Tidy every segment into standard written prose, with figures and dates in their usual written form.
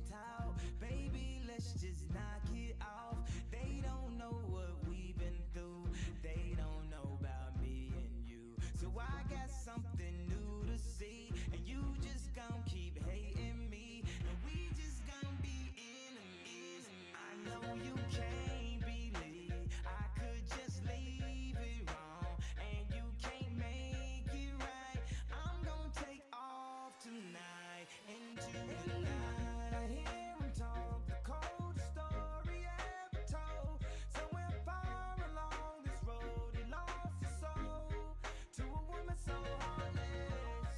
talk. Baby, let's just knock it off. They don't know what we've been through. They don't know about me and you. So I got something new to see. And you just gon' keep hating me. And we just gon' be enemies. I know you can't believe I could just leave it wrong. And you can't make it right. I'm gon' take off tonight. And tonight I hear him talk the coldest story ever told. Somewhere far along this road he lost his soul to a woman so heartless.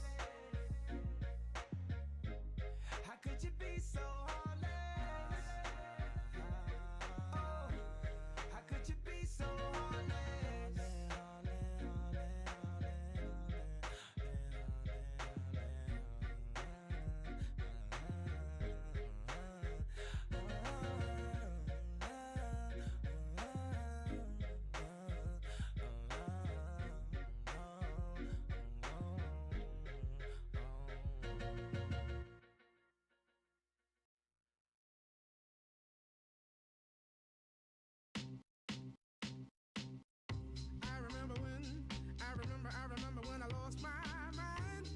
How could you be so heartless? Oh, how could you be so heartless? I remember when I lost my mind.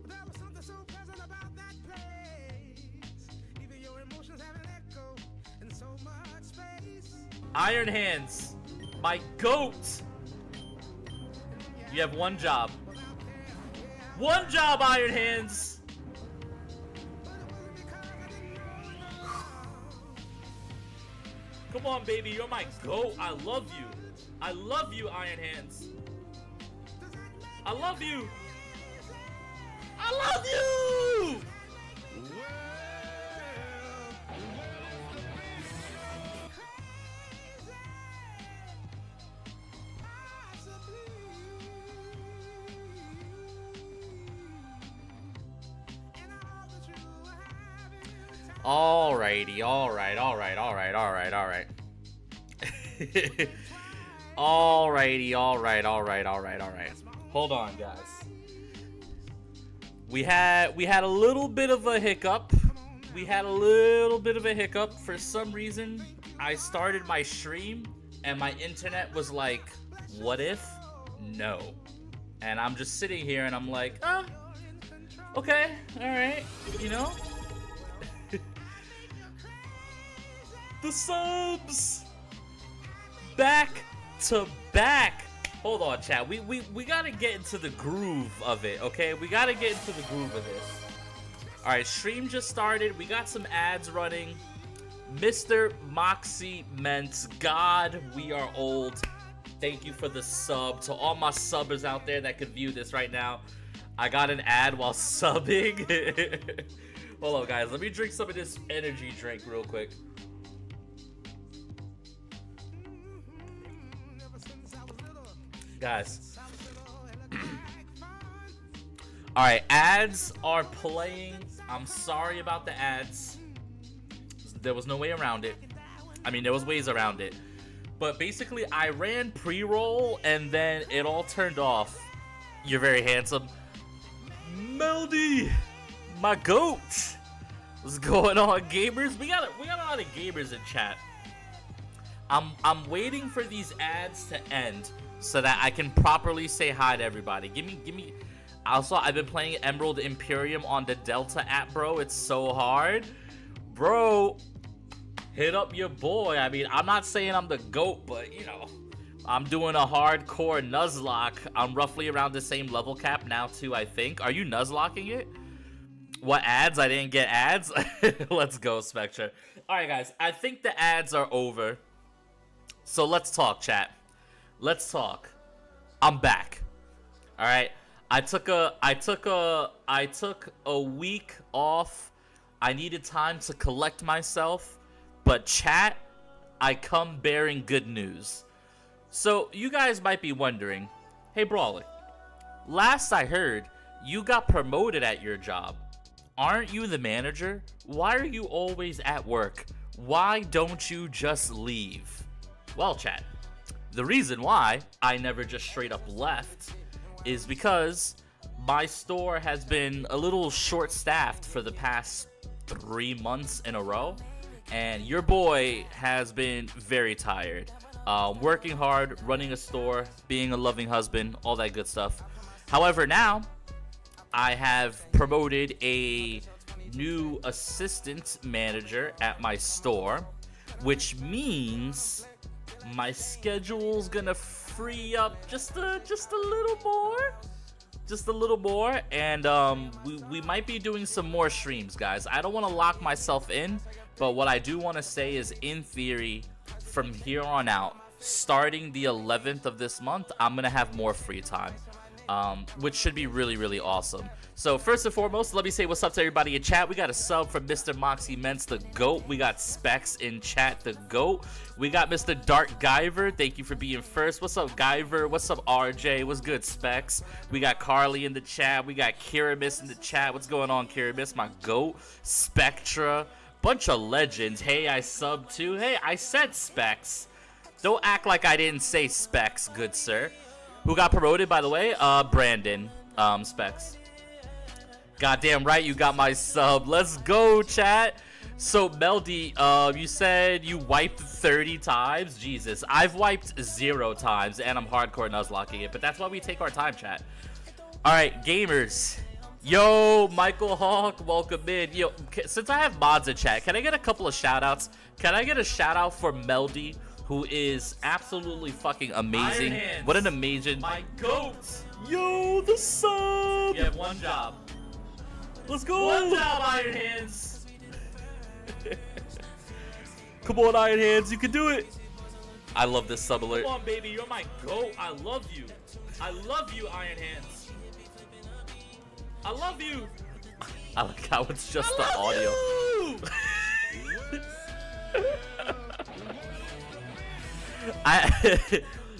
There was something so pleasant about that place. Even your emotions have an echo in so much space. Iron Hands, my goat. You have one job. One job, Iron Hands. Come on, baby, you're my goat. I love you. I love you, Iron Hands. I love you. I love you. Alrighty, alright. Alrighty. Hold on, guys. We had a little bit of a hiccup. For some reason, I started my stream and my internet was like, what if? No. And I'm just sitting here and I'm like, oh, okay, alright, you know? The subs! Back to back! Hold on, chat. We gotta get into the groove of it, okay? We gotta get into the groove of this. Alright, stream just started. We got some ads running. Mr. Moxie Ments, God, we are old. Thank you for the sub. To all my subbers out there that could view this right now, I got an ad while subbing. Hold on, guys. Let me drink some of this energy drink real quick. Guys. Alright, ads are playing. I'm sorry about the ads. There was no way around it. I mean, there was ways around it. But basically, I ran pre-roll and then it all turned off. You're very handsome. Melody, my goat. What's going on, gamers? We got a lot of gamers in chat. I'm waiting for these ads to end so that I can properly say hi to everybody. Give me. Also, I've been playing Emerald Imperium on the Delta app, bro. It's so hard, bro. Hit up your boy. I mean, I'm not saying I'm the GOAT, but you know, I'm doing a hardcore Nuzlocke. I'm roughly around the same level cap now too, I think. Are you Nuzlocking it? What ads? I didn't get ads. Let's go, Spectre. All right, guys. I think the ads are over. So let's talk, chat. Let's talk. I'm back. All right. I took a week off. I needed time to collect myself. But chat, I come bearing good news. So you guys might be wondering, hey Brawler, last I heard, you got promoted at your job. Aren't you the manager? Why are you always at work? Why don't you just leave? Well, chat, the reason why I never just straight up left is because my store has been a little short-staffed for the past 3 months in a row, and your boy has been very tired. Working hard, running a store, being a loving husband, all that good stuff. However, now I have promoted a new assistant manager at my store, which means my schedule's gonna free up just a little more, and we might be doing some more streams, guys. I don't want to lock myself in, but what I do want to say is, in theory, from here on out, starting the 11th of this month, I'm gonna have more free time, which should be really, really awesome. So first and foremost, let me say what's up to everybody in chat. We got a sub from Mr. Moxie Ments, the GOAT. We got Specs in chat, the GOAT. We got Mr. Dark Guyver. Thank you for being first. What's up, Guyver? What's up, RJ? What's good, Specs? We got Carly in the chat. We got Kiramis in the chat. What's going on, Kiramis? My GOAT. Spectra. Bunch of legends. Hey, I subbed too. Hey, I said Specs. Don't act like I didn't say Specs, good sir. Who got promoted, by the way? Brandon. Specs. Goddamn right, you got my sub. Let's go, chat. So, Meldy, you said you wiped 30 times? Jesus, I've wiped 0 times, and I'm hardcore Nuzlocking it, but that's why we take our time, chat. Alright, gamers. Yo, Michael Hawk, welcome in. Yo, since I have mods in chat, can I get a couple of shout-outs? Can I get a shout-out for Meldy, who is absolutely fucking amazing? What an amazing... My GOAT! Yo, the sub! You have one job. Let's go! One job, Iron Hands! Come on, Iron Hands, you can do it! I love this sub alert. Come on, baby, you're my GOAT. I love you. I love you, Iron Hands. I love you. I like how it's just the audio.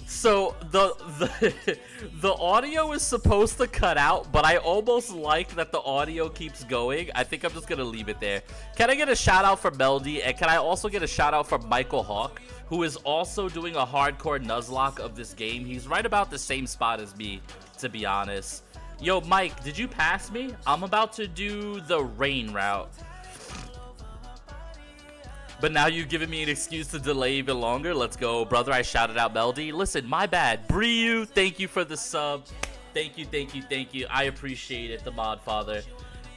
So the audio is supposed to cut out, but I almost like that the audio keeps going. I think I'm just gonna leave it there. Can I get a shout out for Meldy, and can I also get a shout out for Michael Hawk, who is also doing a hardcore Nuzlocke of this game? He's right about the same spot as me, to be honest. Yo, Mike, did you pass me? I'm about to do the rain route. But now you've given me an excuse to delay even longer. Let's go, brother. I shouted out Meldy. Listen, my bad. Briu, thank you for the sub. Thank you, thank you, thank you. I appreciate it, the mod father.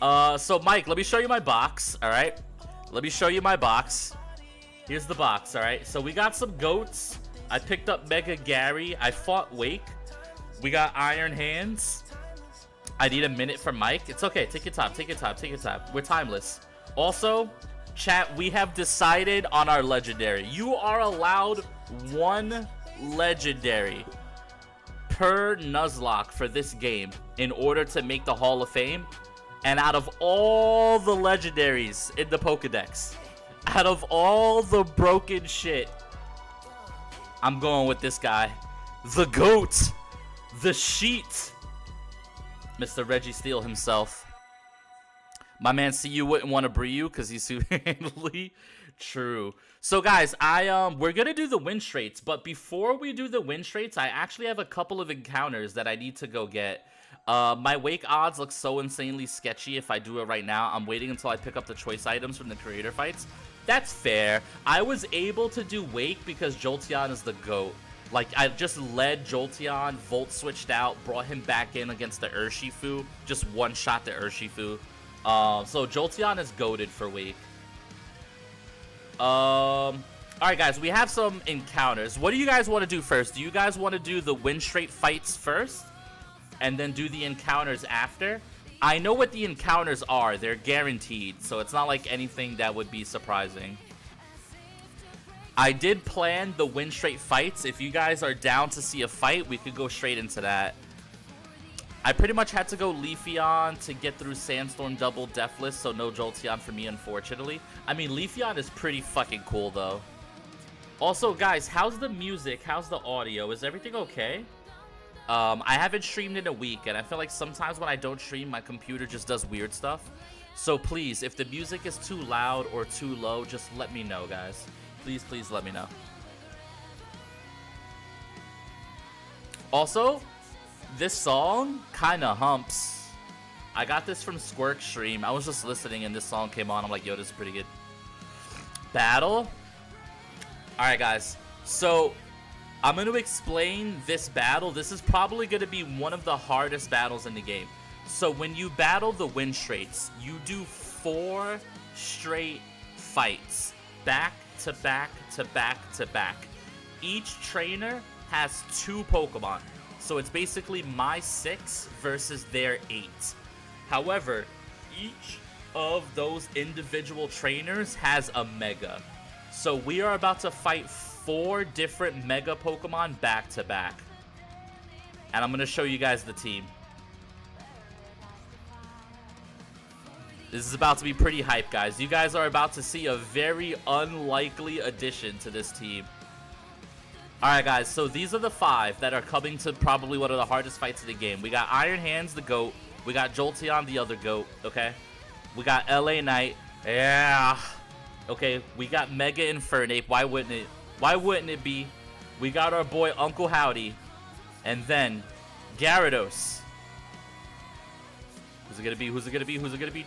So, Mike, let me show you my box, all right? Let me show you my box. Here's the box, all right? So we got some goats. I picked up Mega Gary. I fought Wake. We got Iron Hands. I need a minute for Mike. It's okay. Take your time. Take your time. Take your time. We're timeless. Also, chat, we have decided on our legendary. You are allowed 1 legendary per Nuzlocke for this game in order to make the Hall of Fame. And out of all the legendaries in the Pokedex, out of all the broken shit, I'm going with this guy. The GOAT. TheSheet. Mr. Reggie Steele himself. My man, see, you wouldn't want to breed you because he's too handily true. So, guys, we're gonna do the win straights, but before we do the win straights, I actually have a couple of encounters that I need to go get. My Wake odds look so insanely sketchy if I do it right now. I'm waiting until I pick up the choice items from the creator fights. That's fair. I was able to do Wake because Jolteon is the GOAT. Like, I just led Jolteon, Volt switched out, brought him back in against the Urshifu, just one-shot the Urshifu. So Jolteon is goated for Wake. Alright, guys, we have some encounters. What do you guys want to do first? Do you guys want to do the win straight fights first? And then do the encounters after? I know what the encounters are. They're guaranteed, so it's not like anything that would be surprising. I did plan the win straight fights. If you guys are down to see a fight, we could go straight into that. I pretty much had to go Leafeon to get through Sandstorm Double Deathless, so no Jolteon for me, unfortunately. I mean, Leafeon is pretty fucking cool, though. Also, guys, how's the music? How's the audio? Is everything okay? I haven't streamed in a week, and I feel like sometimes when I don't stream, my computer just does weird stuff. So please, if the music is too loud or too low, just let me know, guys. Please, please let me know. Also, This song kind of humps. I got this from Squirk Stream. I was just listening and this song came on. I'm like, yo, this is pretty good. Battle. Alright, guys. So, I'm going to explain this battle. This is probably going to be one of the hardest battles in the game. So, when you battle the win straights, you do 4 straight fights. Back to back to back to back. Each trainer has 2 Pokemon. So, it's basically my 6 versus their 8. However, each of those individual trainers has a Mega. So we are about to fight 4 different Mega Pokemon back to back. And I'm going to show you guys the team. This is about to be pretty hype, guys. You guys are about to see a very unlikely addition to this team. Alright, guys. So these are the 5 that are coming to probably one of the hardest fights of the game. We got Iron Hands, the GOAT. We got Jolteon, the other GOAT. Okay. We got LA Knight. Yeah. Okay, we got Mega Infernape. Why wouldn't it? Why wouldn't it be? We got our boy Uncle Howdy. And then Gyarados. Who's it gonna be? Who's it gonna be? Who's it gonna be?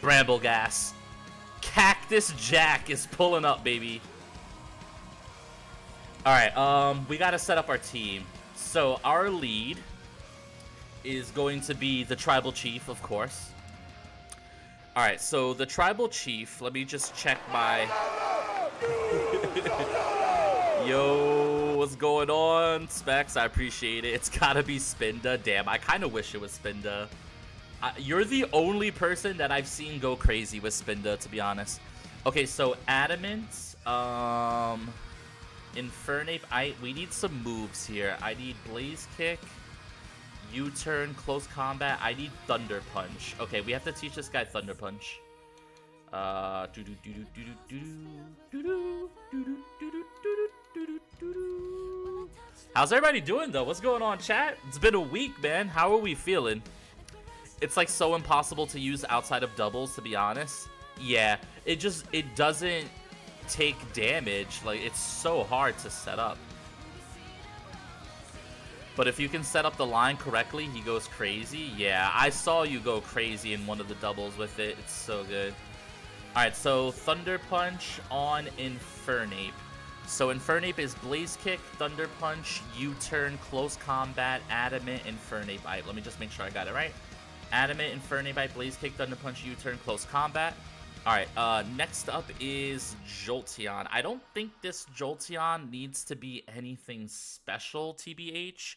Bramblegas. Cactus Jack is pulling up, baby. Alright, we gotta set up our team. So our lead is going to be the Tribal Chief, of course. Alright, so the Tribal Chief, let me just check my... Yo, what's going on? Specs, I appreciate it. It's gotta be Spinda. Damn, I kind of wish it was Spinda. You're the only person that I've seen go crazy with Spinda, to be honest. Okay, so Adamant, Infernape, we need some moves here. I need Blaze Kick, U-turn, close combat. I need Thunder Punch. Okay, we have to teach this guy Thunder Punch. How's everybody doing though? What's going on, chat? It's been a week, man. How are we feeling? It's like so impossible to use outside of doubles, to be honest. Yeah, it doesn't take damage. Like, it's so hard to set up. But if you can set up the line correctly, he goes crazy. Yeah, I saw you go crazy in one of the doubles with it. It's so good. Alright, so Thunder Punch on Infernape. So Infernape is Blaze Kick, Thunder Punch, U-turn, close combat, Adamant, Infernape. Alright, let me just make sure I got it right. Adamant, Infernape, Blaze Kick, Thunder Punch, U-turn, close combat. Alright, next up is Jolteon. I don't think this Jolteon needs to be anything special, TBH.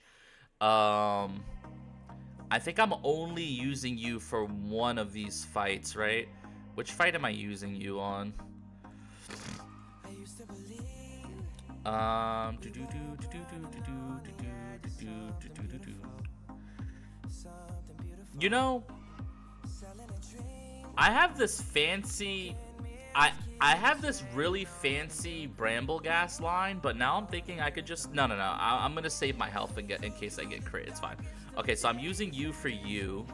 I think I'm only using you for one of these fights, right? Which fight am I using you on? You know, I have this fancy, I have this really fancy Bramblegas line, but now I'm thinking I could just, no, I'm gonna save my health and in case I get crit, it's fine. Okay, so I'm using you for you.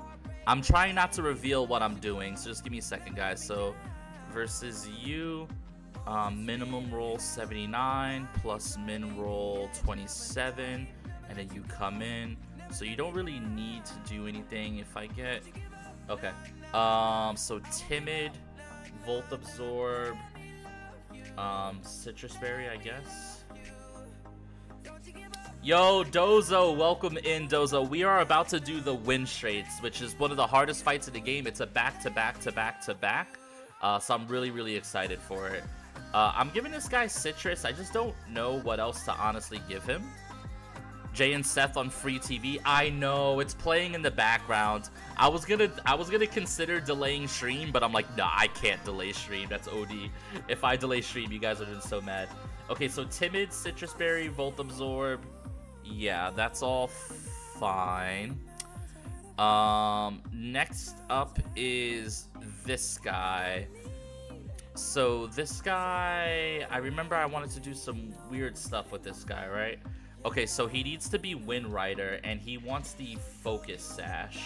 I'm trying not to reveal what I'm doing, so just give me a second, guys. So, versus you, minimum roll 79, plus min roll 27, and then you come in. So you don't really need to do anything if I get... Okay. So Timid, Volt Absorb, Citrus Berry, I guess. Yo, Dozo, welcome in, Dozo. We are about to do the win straights, which is one of the hardest fights in the game. It's a back-to-back-to-back-to-back. So I'm really, really excited for it. I'm giving this guy Citrus. I just don't know what else to honestly give him. Jay and Seth on free TV. I know, it's playing in the background. I was gonna consider delaying stream, but I'm like, nah, I can't delay stream. That's OD. If I delay stream, you guys are just so mad. Okay, so Timid, Citrus Berry, Volt Absorb. Yeah, that's all fine. Next up is this guy. So this guy, I remember I wanted to do some weird stuff with this guy, right? Okay, so he needs to be Wind Rider, and he wants the Focus Sash.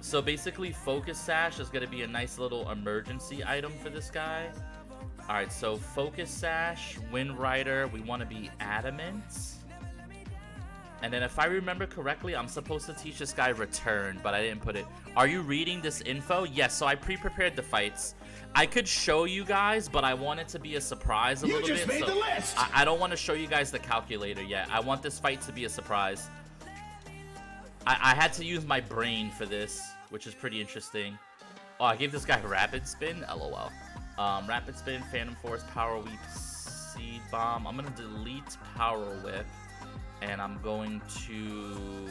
So basically, Focus Sash is going to be a nice little emergency item for this guy. Alright, so Focus Sash, Wind Rider, we want to be Adamant. And then if I remember correctly, I'm supposed to teach this guy Return, but I didn't put it. Are you reading this info? Yes, so I pre-prepared the fights. I could show you guys, but I want it to be a surprise a little bit. You just made the list! I don't want to show you guys the calculator yet. I want this fight to be a surprise. I had to use my brain for this, which is pretty interesting. Oh, I gave this guy Rapid Spin? LOL. Rapid Spin, Phantom Force, Power Whip, Seed Bomb. I'm going to delete Power Whip. And I'm going to...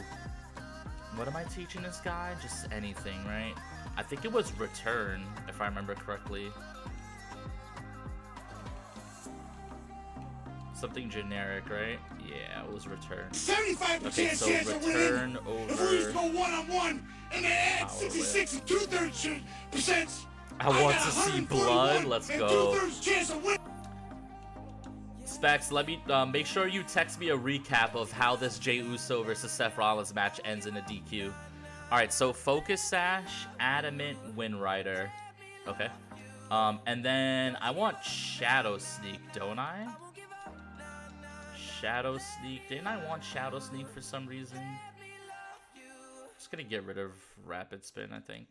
What am I teaching this guy? Just anything, right? I think it was Return, if I remember correctly. Something generic, right? Yeah, it was Return. 75% okay, so chance Return of winning. Over... If we go one-on-one, and they add 66 and 2/3%. I want to see blood. Let's go. Specs, let me make sure you text me a recap of how this Jey Uso versus Seth Rollins match ends in a DQ. Alright, so Focus Sash, Adamant, Wind Rider. Okay. And then I want Shadow Sneak, don't I? Shadow Sneak. Didn't I want Shadow Sneak for some reason? Just gonna get rid of Rapid Spin, I think.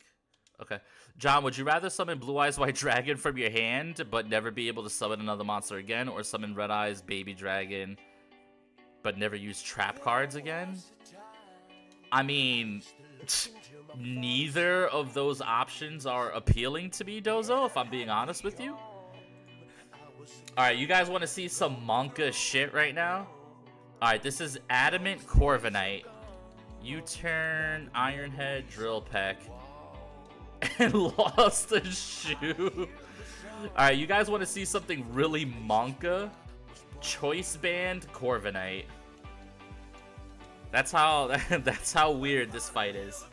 Okay. John, would you rather summon Blue Eyes White Dragon from your hand, but never be able to summon another monster again, or summon Red Eyes Baby Dragon, but never use trap cards again? I mean, neither of those options are appealing to me, Dozo, if I'm being honest with you. Alright, you guys want to see some Monka shit right now? Alright, this is Adamant Corviknight. U-turn, Ironhead, Drill Peck. And lost a shoe. Alright, you guys want to see something really Monka? Choice Band Corviknight. That's how weird this fight is.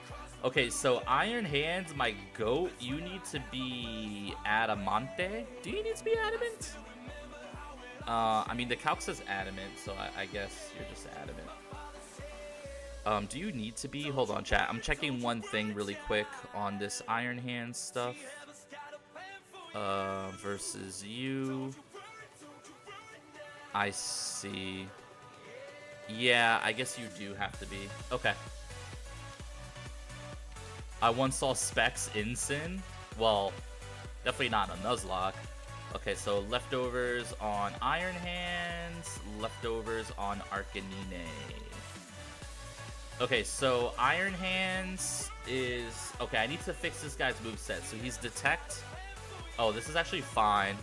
Okay, so Iron Hands, my goat, you need to be Adamante. Do you need to be Adamant? I mean, the calc says Adamant, so I guess you're just Adamant. Do you need to be? Hold on, chat. I'm checking one thing really quick on this Iron Hands stuff. Versus you. I see. Yeah, I guess you do have to be. Okay. I once saw Specs in Sin. Well, definitely not on Nuzlocke. Okay, so leftovers on Iron Hands, leftovers on Arcanine. Okay, so Iron Hands is... Okay, I need to fix this guy's moveset. So he's Detect. Oh, this is actually fine.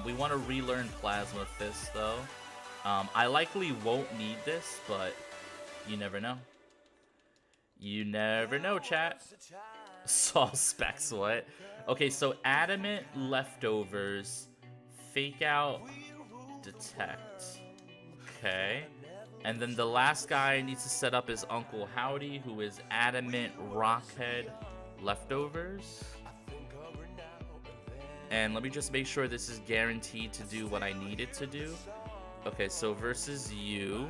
We want to relearn Plasma Fist, though. I likely won't need this, but you never know. You never know, chat. Saw Specs, what? Okay, so Adamant, leftovers, Fake Out, Detect. Okay. And then the last guy I need to set up is Uncle Howdy, who is Adamant, Rockhead, leftovers. And let me just make sure this is guaranteed to do what I need it to do. Okay, so versus you.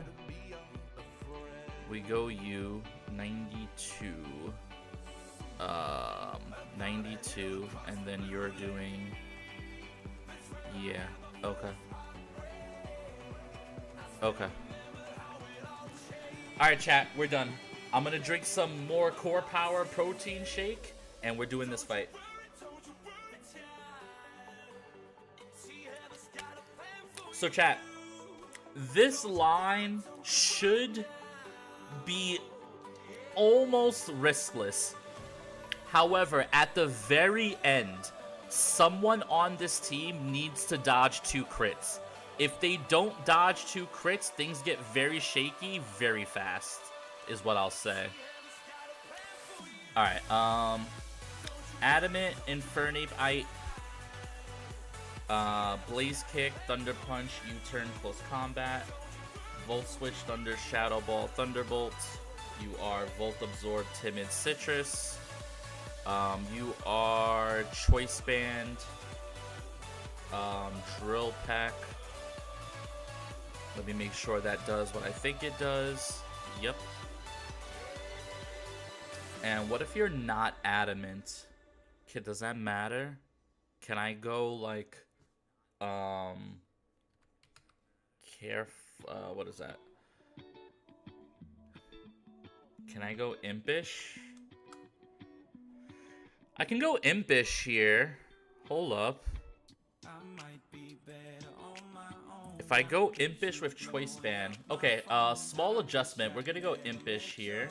We go you, 92. 92, and then you're doing... Yeah, okay. Okay. Alright, chat, we're done. I'm gonna drink some more Core Power protein shake, and we're doing this fight. So, chat, this line should be almost riskless. However, at the very end, someone on this team needs to dodge 2 crits. If they don't dodge 2 crits, things get very shaky very fast, is what I'll say. Alright, Adamant, Infernape, Blaze Kick, Thunder Punch, U-turn, close combat, Volt Switch, Thunder, Shadow Ball, Thunderbolt. You are Volt Absorb, Timid, Citrus. You are Choice Band, Drill Peck. Let me make sure that does what I think it does. Yep. And what if you're not adamant? Does that matter? Can I go like, what is that? Can I go impish? I can go impish here. Hold up. If I go impish with choice band, okay, small adjustment. We're gonna go impish here.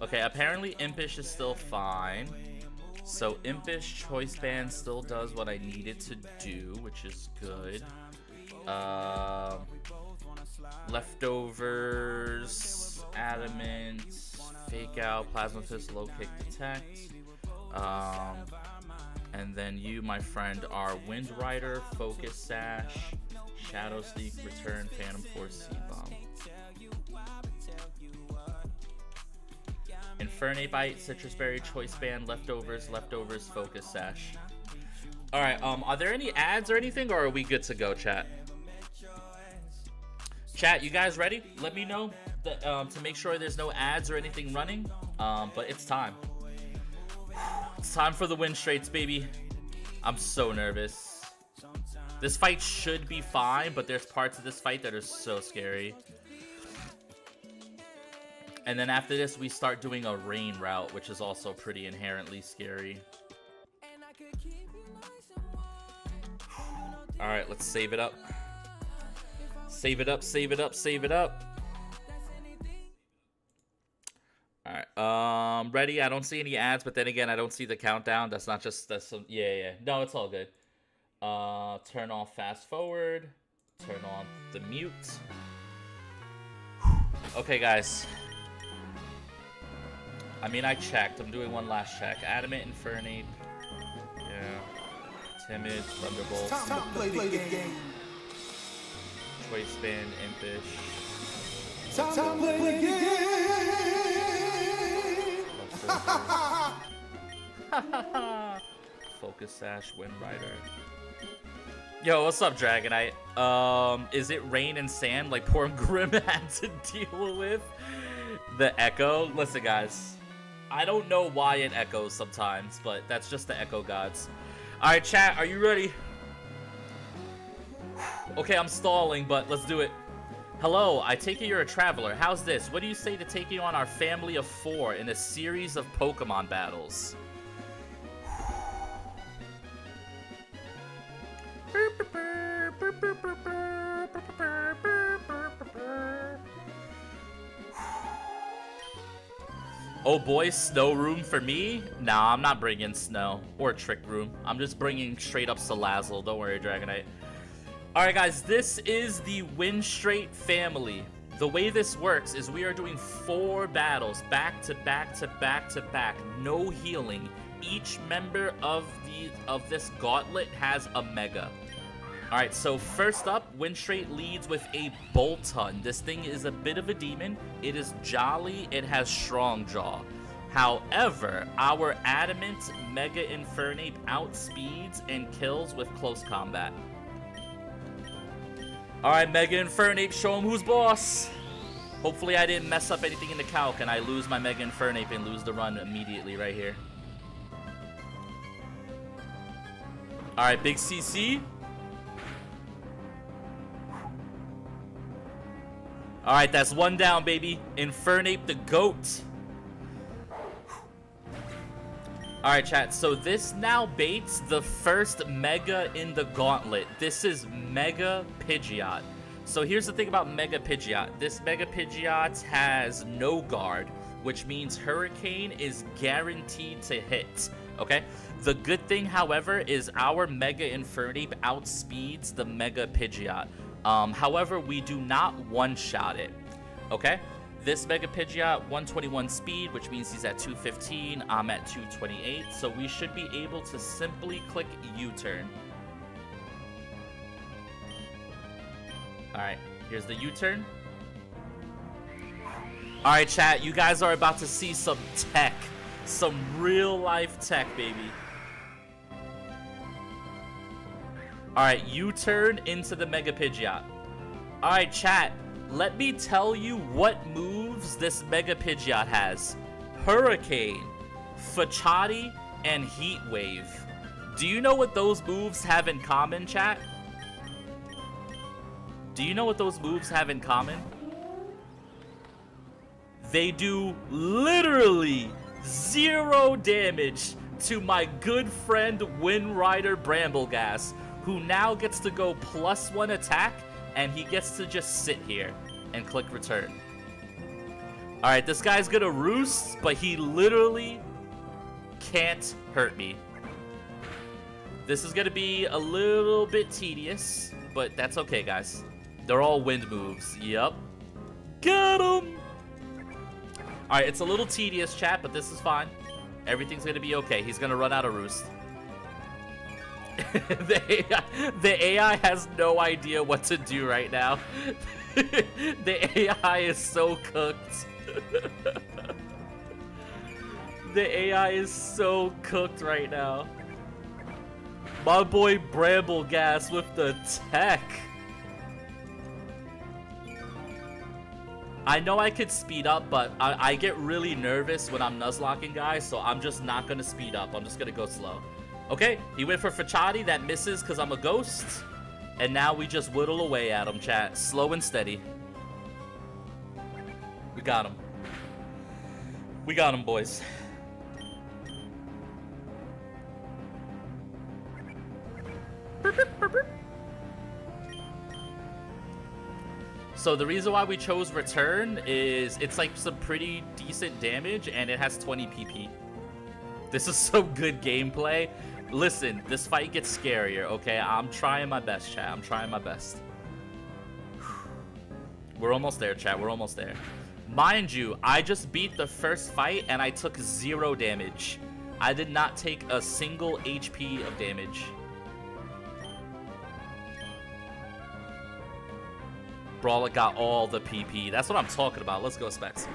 Okay, apparently impish is still fine. So impish choice band still does what I need it to do, which is good. Leftovers, adamant, fake out, plasma fist, low kick, detect. And then you, my friend, are Wind Rider, Focus Sash, Shadow Sneak, Return, Phantom Force, Seed Bomb. Infernape Bite, Citrus Berry, Choice Band, Leftovers, Focus Sash. Alright, are there any ads or anything, or are we good to go, chat? Chat, you guys ready? Let me know that, to make sure there's no ads or anything running. But it's time. It's time for the win straights, baby. I'm so nervous. This fight should be fine, but there's parts of this fight that are so scary. And then after this, we start doing a rain route, which is also pretty inherently scary. Alright, let's save it up. Save it up, save it up, save it up. Alright, ready? I don't see any ads, but then again, I don't see the countdown. That's not just, that's some, yeah. No, it's all good. Turn off fast forward. Turn on the mute. Okay, guys. I mean, I checked. I'm doing one last check. Adamant, Infernape. Yeah. Timid, Thunderbolt. Stop play the game. Choice Band, Impish. Stop play the game. Focus Sash, Wind Rider. Yo, what's up, Dragonite? Is it rain and sand like poor Grim had to deal with? The echo? Listen, guys. I don't know why it echoes sometimes, but that's just the echo gods. Alright, chat, are you ready? Okay, I'm stalling, but let's do it. Hello, I take it you're a traveler. How's this? What do you say to taking on our family of 4 in a series of Pokemon battles? Oh boy, snow room for me? Nah, I'm not bringing snow or trick room. I'm just bringing straight up Salazzle. Don't worry, Dragonite. Alright guys, this is the Win Straight family. The way this works is we are doing 4 battles back to back to back to back. No healing. Each member of this gauntlet has a Mega. Alright, so first up, Win Straight leads with a Boltund. This thing is a bit of a demon. It is jolly. It has strong jaw. However, our Adamant Mega Infernape outspeeds and kills with close combat. Alright, Mega Infernape, show him who's boss. Hopefully I didn't mess up anything in the calc and I lose my Mega Infernape and lose the run immediately right here. Alright, big CC. Alright, that's 1 down, baby. Infernape the GOAT. Alright, chat. So this now baits the first Mega in the gauntlet. This is Mega Pidgeot. So here's the thing about Mega Pidgeot. This Mega Pidgeot has no guard, which means Hurricane is guaranteed to hit. Okay? The good thing, however, is our Mega Infernape outspeeds the Mega Pidgeot. However, we do not one-shot it, okay? This Mega Pidgeot, 121 speed, which means he's at 215. I'm at 228, so we should be able to simply click U-turn. All right, here's the U-turn. All right, chat, you guys are about to see some tech, some real-life tech, baby. Alright, U-turn into the Mega Pidgeot. Alright, chat. let me tell you what moves this Mega Pidgeot has. Hurricane, Fachati, and Heat Wave. Do you know what those moves have in common, chat? Do you know what those moves have in common? They do literally 0 damage to my good friend Windrider Brambleghast, who now gets to go +1 attack, and he gets to just sit here and click return. Alright, this guy's gonna roost, but he literally can't hurt me. This is gonna be a little bit tedious, but that's okay, guys. They're all wind moves. Yup. Get him! Alright, it's a little tedious, chat, but this is fine. Everything's gonna be okay. He's gonna run out of roost. The AI has no idea what to do right now. The AI is so cooked. The AI is so cooked right now. My boy Brambleghast with the tech. I know I could speed up, but I get really nervous when I'm Nuzlocking, guys, so I'm just not going to speed up. I'm just going to go slow. Okay, he went for Fachati. That misses because I'm a ghost. And now we just whittle away at him, chat. Slow and steady. We got him. We got him, boys. So the reason why we chose return is it's like some pretty decent damage and it has 20 PP. This is some good gameplay. Listen, this fight gets scarier, okay? I'm trying my best, chat. I'm trying my best. We're almost there, chat. We're almost there. Mind you, I just beat the first fight and I took 0 damage. I did not take a single HP of damage. Brawler got all the PP. That's what I'm talking about. Let's go, Specs.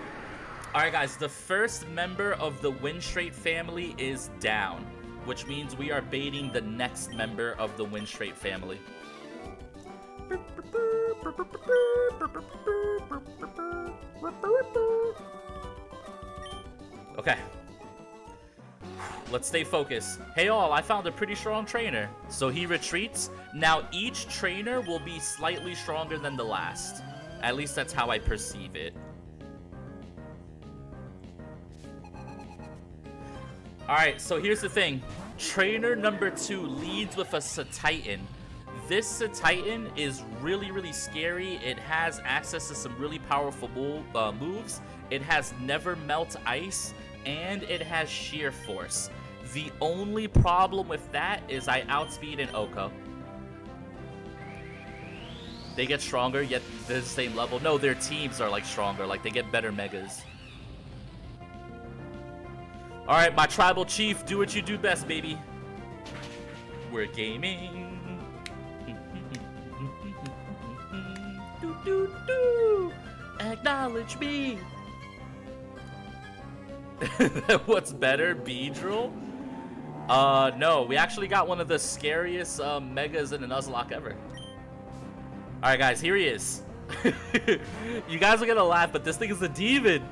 Alright, guys. The first member of the Windstreet family is down, which means we are baiting the next member of the Windstreet family. Okay. Let's stay focused. Hey all, I found a pretty strong trainer. So he retreats. Now each trainer will be slightly stronger than the last. At least that's how I perceive it. Alright, so here's the thing. Trainer number 2 leads with a Satitan. This Satitan is really, really scary. It has access to some really powerful moves. It has Never Melt Ice, and it has Sheer Force. The only problem with that is I outspeed an Oko. They get stronger, yet they're the same level. No, their teams are like stronger, like they get better megas. Alright, my tribal chief, do what you do best, baby. We're gaming. Do, do, do. Acknowledge me. What's better, Beedrill? No, we actually got one of the scariest megas in the Nuzlocke ever. Alright guys, here he is. You guys are gonna laugh, but this thing is a demon.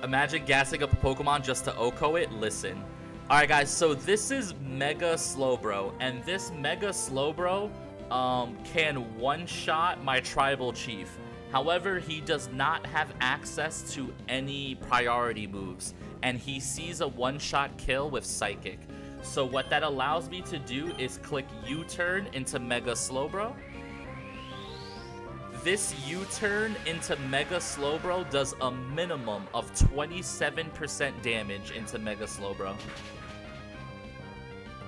Imagine gassing up a Pokemon just to Oko it. Listen. Alright guys, so this is Mega Slowbro, and this Mega Slowbro can one-shot my tribal chief. However, he does not have access to any priority moves, and he sees a one-shot kill with Psychic. So what that allows me to do is click U-turn into Mega Slowbro. This U-turn into Mega Slowbro does a minimum of 27% damage into Mega Slowbro.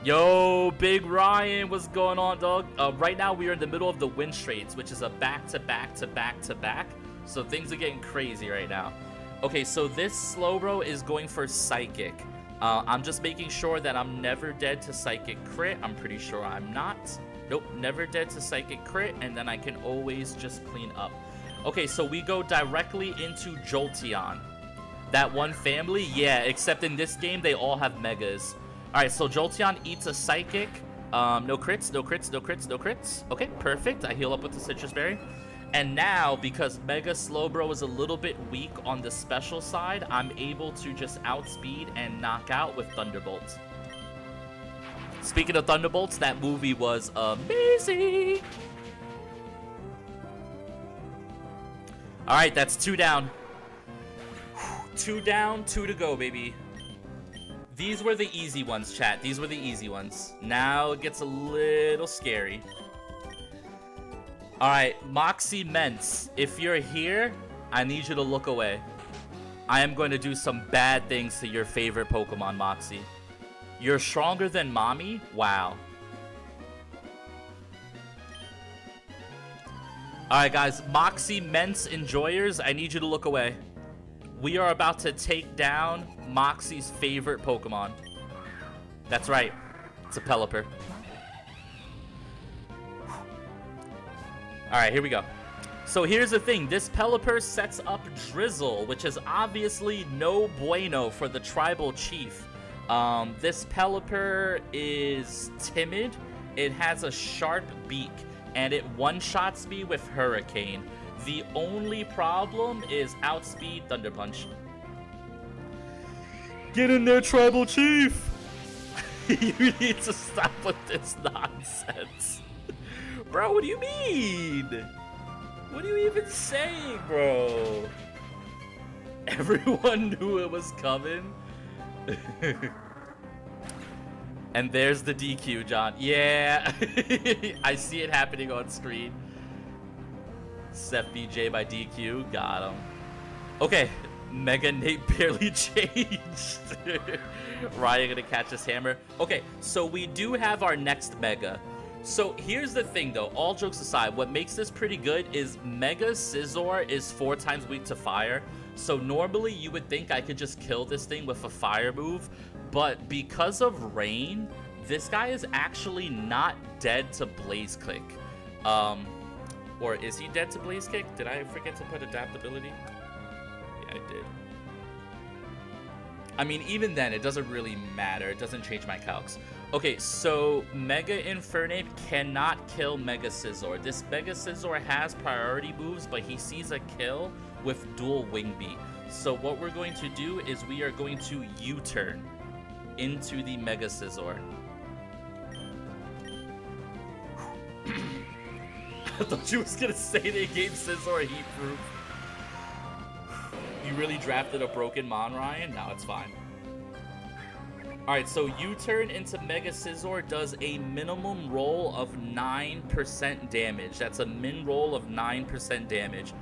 Yo, Big Ryan, what's going on, dog? Right now, we are in the middle of the Windstreets, which is a back-to-back-to-back-to-back. So things are getting crazy right now. Okay, so this Slowbro is going for Psychic. I'm just making sure that I'm never dead to Psychic Crit. I'm pretty sure I'm not. Nope, never dead to Psychic Crit, and then I can always just clean up. Okay, so we go directly into Jolteon. That one family? Yeah, except in this game, they all have Megas. Alright, so Jolteon eats a Psychic. No crits, no crits, no crits, no crits. Okay, perfect. I heal up with the Citrus Berry. And now, because Mega Slowbro is a little bit weak on the special side, I'm able to just outspeed and knock out with Thunderbolt. Speaking of Thunderbolts, that movie was amazing. Alright, that's 2 down. 2 down, 2 to go, baby. These were the easy ones, chat. These were the easy ones. Now it gets a little scary. Alright, Moxie Mence, if you're here, I need you to look away. I am going to do some bad things to your favorite Pokemon, Moxie. You're stronger than Mommy? Wow. Alright guys, Moxie Mence enjoyers, I need you to look away. We are about to take down Moxie's favorite Pokemon. That's right, it's a Pelipper. Alright, here we go. So here's the thing. This Pelipper sets up Drizzle, which is obviously no bueno for the Tribal Chief. This Pelipper is timid. It has a sharp beak, and it one-shots me with Hurricane. The only problem is Outspeed Thunder Punch. Get in there, Tribal Chief! You need to stop with this nonsense. Bro, what do you mean? What are you even saying, bro? Everyone knew it was coming. And there's the DQ, John. Yeah, I see it happening on screen. Seth BJ by DQ, got him. Okay, Mega Nate barely changed. Ryan gonna catch his hammer. Okay, so we do have our next Mega. So here's the thing though, all jokes aside, what makes this pretty good is Mega Scizor is 4 times weak to fire. So normally you would think I could just kill this thing with a fire move, but because of rain, this guy is actually not dead to Blaze Kick. Or is he dead to Blaze Kick? Did I forget to put adaptability? Yeah, I did. I mean, even then, it doesn't really matter. It doesn't change my calcs. Okay, so Mega Infernape cannot kill Mega Scizor. This Mega Scizor has priority moves, but he sees a kill with dual Wing Beat. So what we're going to do is we are going to U-turn into the Mega Scizor. I thought you was gonna say they gave Scizor heat proof. You really drafted a broken Mon, Ryan? No, it's fine. Alright, so U-turn into Mega Scizor does a minimum roll of 9% damage. That's a min roll of 9% damage.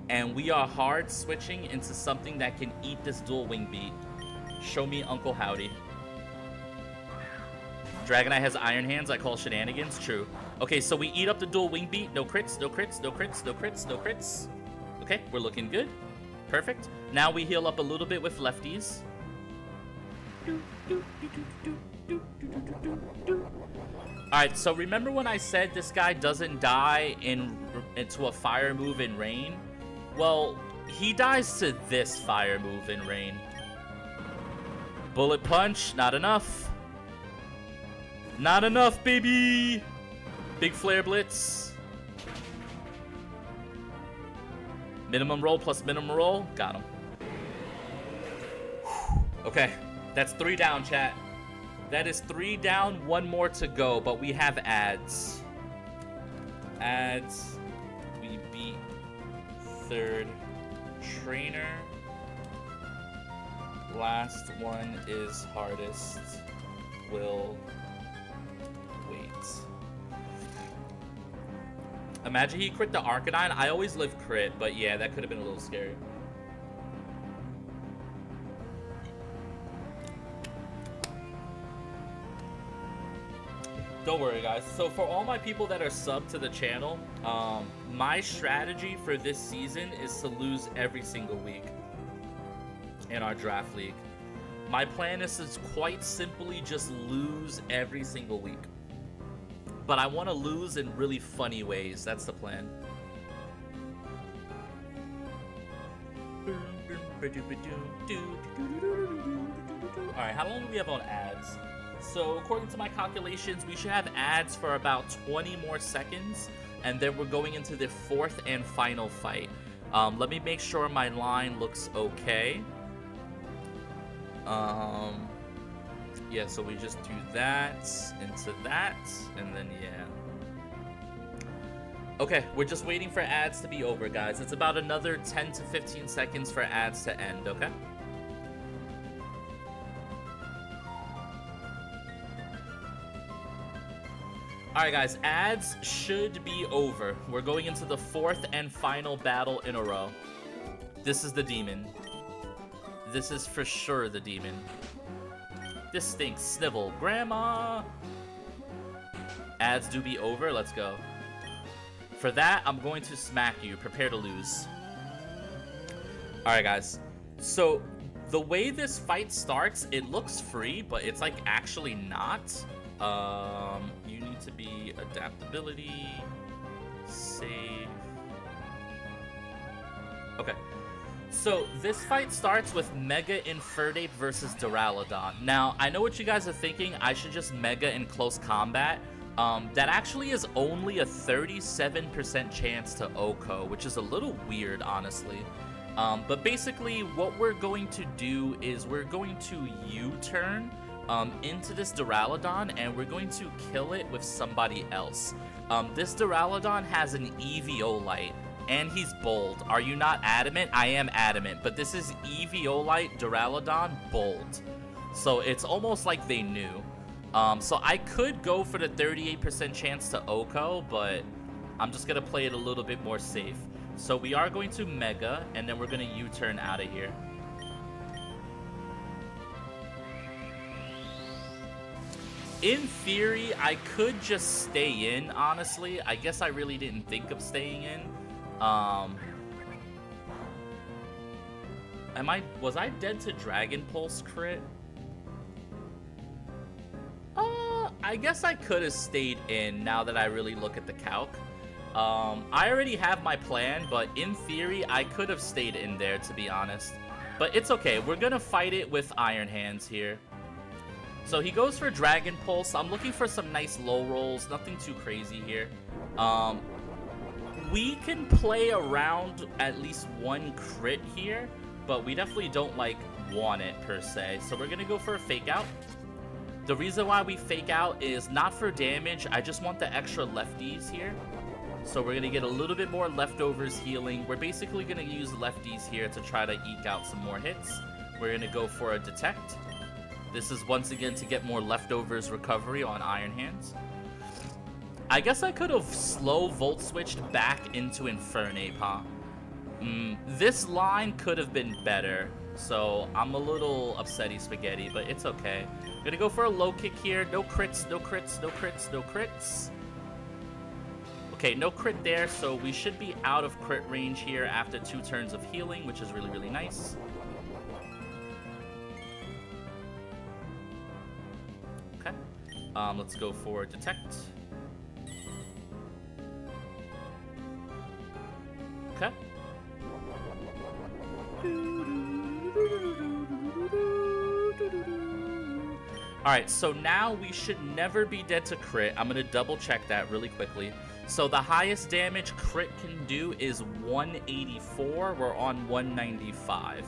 And we are hard switching into something that can eat this dual Wing Beat. Show me Uncle Howdy. Dragonite has Iron Hands, I call shenanigans. True. Okay, so we eat up the dual Wing Beat. No crits, no crits, no crits, no crits, no crits. Okay, we're looking good. Perfect. Now we heal up a little bit with lefties. Alright, so remember when I said this guy doesn't die into a fire move in rain? Well, he dies to this fire move in rain. Bullet Punch, not enough. Not enough, baby! Big Flare Blitz. Minimum roll plus minimum roll. Got him. Okay, that's 3 down, chat. That is 3 down, 1 more to go, but we have ads. Ads. We beat 3rd trainer. Last one is hardest. Will wait. Imagine he crit the Arcanine. I always live crit, but yeah, that could have been a little scary. Don't worry, guys. So for all my people that are subbed to the channel, my strategy for this season is to lose every single week in our draft league. My plan is to quite simply just lose every single week. But I want to lose in really funny ways. That's the plan. Alright, how long do we have on ads? So according to my calculations, we should have ads for about 20 more seconds. and then we're going into the fourth and final fight. Let me make sure my line looks okay. Yeah, so we just do that into that, and then yeah. Okay, we're just waiting for ads to be over, guys. It's about another 10 to 15 seconds for ads to end, okay? Alright guys, ads should be over. We're going into the fourth and final battle in a row. This is the demon. This is for sure the demon. This stinks. Snivel. Grandma! Ads do be over. Let's go. For that, I'm going to smack you. Prepare to lose. Alright guys. So, the way this fight starts, it looks free, but it's like actually not. You need to be adaptability, save. Okay. So this fight starts with Mega Infernape versus Duraludon. Now, I know what you guys are thinking. I should just Mega in close combat. That actually is only a 37% chance to OHKO, which is a little weird, honestly. But basically, what we're going to do is we're going to U-turn into this Duraludon, and we're going to kill it with somebody else. This Duraludon has an Eviolite, and he's bold. Are you not adamant? I am adamant, but this is Eviolite, Duraludon, bold. So it's almost like they knew. So I could go for the 38% chance to OHKO, but I'm just going to play it a little bit more safe. So we are going to Mega, and then we're going to U-turn out of here. In theory, I could just stay in, honestly. I guess I really didn't think of staying in. Was I dead to Dragon Pulse crit? I guess I could have stayed in now that I really look at the calc. I already have my plan, but in theory, I could have stayed in there, to be honest. But it's okay. We're gonna fight it with Iron Hands here. So he goes for Dragon Pulse. I'm looking for some nice low rolls. Nothing too crazy here. We can play around at least one crit here, but we definitely don't, like, want it, per se. So we're gonna go for a Fake Out. The reason why we Fake Out is not for damage. I just want the extra lefties here. So we're gonna get a little bit more leftovers healing. We're basically gonna use lefties here to try to eke out some more hits. We're gonna go for a Detect. This is once again to get more leftovers recovery on Iron Hands. I guess I could have slow Volt switched back into Infernape, huh? This line could have been better. So I'm a little upsetty spaghetti, but it's okay. I'm gonna go for a low kick here. No crits, no crits, no crits, no crits. Okay, no crit there, so we should be out of crit range here after 2 turns of healing, which is really, really nice. Okay, let's go for Detect. Okay. Alright, so now we should never be dead to crit. I'm gonna double check that really quickly. So the highest damage crit can do is 184. We're on 195.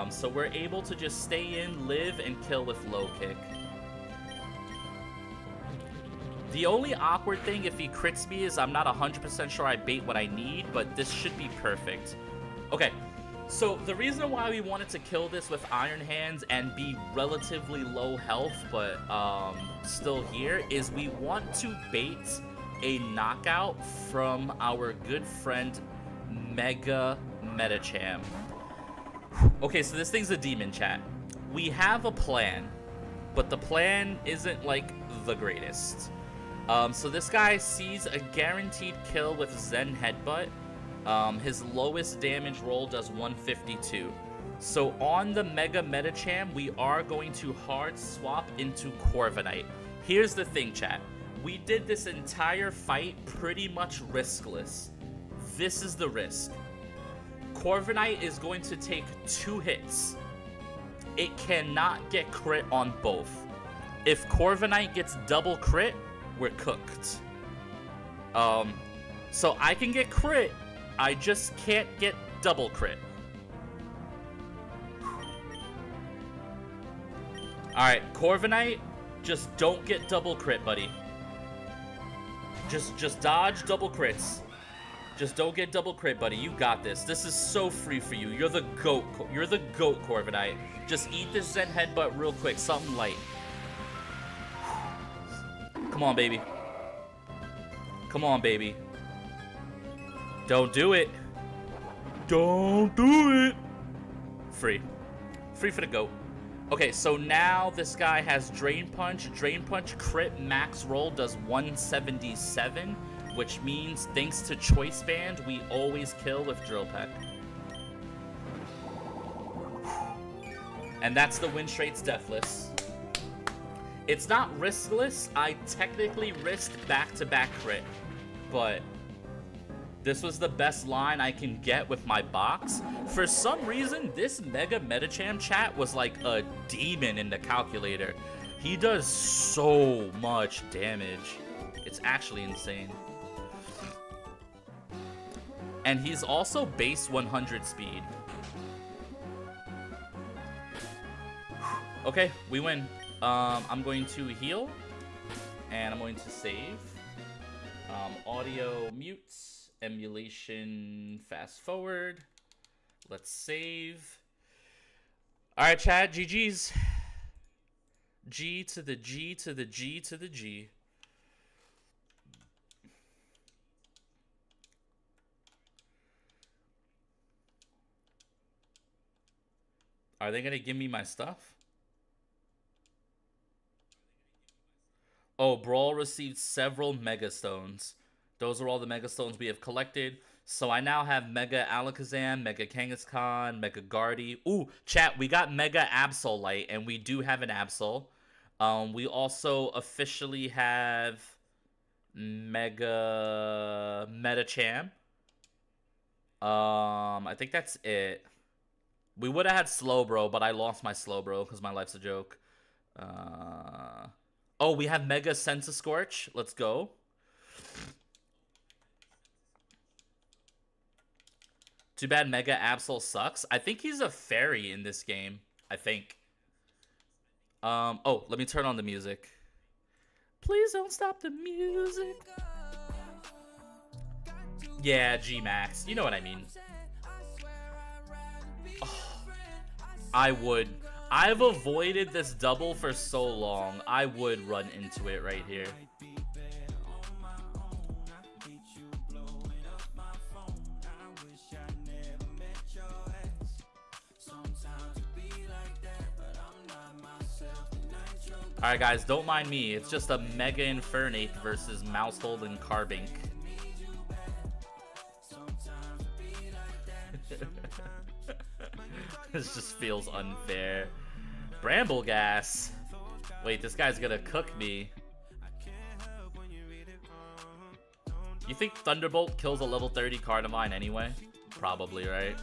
So we're able to just stay in, live, and kill with low kick. The only awkward thing if he crits me is I'm not 100% sure I bait what I need, but this should be perfect. Okay, so the reason why we wanted to kill this with Iron Hands and be relatively low health, but still here, is we want to bait a knockout from our good friend Mega Medicham. Okay, so this thing's a demon, chat. We have a plan, but the plan isn't like the greatest. So this guy sees a guaranteed kill with Zen Headbutt. His lowest damage roll does 152. So on the Mega Medicham, we are going to hard swap into Corviknight. Here's the thing, chat. We did this entire fight pretty much riskless. This is the risk. Corviknight is going to take 2 hits. It cannot get crit on both. If Corviknight gets double crit, we're cooked. So I can get crit, I just can't get double crit. Alright, Corviknight, just don't get double crit, buddy. Just dodge double crits. Just don't get double crit, buddy. You got this. This is so free for you. You're the GOAT. You're the GOAT, Corviknight. Just eat this Zen Headbutt real quick. Something light. Come on, baby. Come on, baby. Don't do it. Don't do it. Free. Free for the GOAT. Okay, so now this guy has Drain Punch. Drain Punch crit max roll does 177, which means thanks to Choice Band, we always kill with Drill Peck. And that's the win straight's Deathless. It's not riskless. I technically risked back-to-back crit, but this was the best line I can get with my box. For some reason, this Mega Metacham chat was like a demon in the calculator. He does so much damage. It's actually insane. And he's also base 100 speed. Okay, we win. I'm going to heal. And I'm going to save. Audio mutes. Emulation fast forward. Let's save. Alright, chat. GG's. G to the G to the G to the G. Are they gonna give me my stuff? Oh, Brawl received several Mega Stones. Those are all the Mega Stones we have collected. So I now have Mega Alakazam, Mega Kangaskhan, Mega Guardy. Ooh, chat, we got Mega Absolite, and we do have an Absol. We also officially have Mega Metacham. I think that's it. We would have had Slowbro, but I lost my Slowbro because my life's a joke. Oh, we have Mega Sensascorch. Let's go. Too bad Mega Absol sucks. I think he's a fairy in this game. I think. Oh, let me turn on the music. Please don't stop the music. Yeah, G-Max. You know what I mean. Oh, I would. I've avoided this double for so long. I would run into it right here. Alright guys, don't mind me. It's just a Mega Infernape versus Mousehold and Carbink. This just feels unfair. Bramblegas. Wait, this guy's gonna cook me. You think Thunderbolt kills a level 30 Carnivine anyway? Probably, right?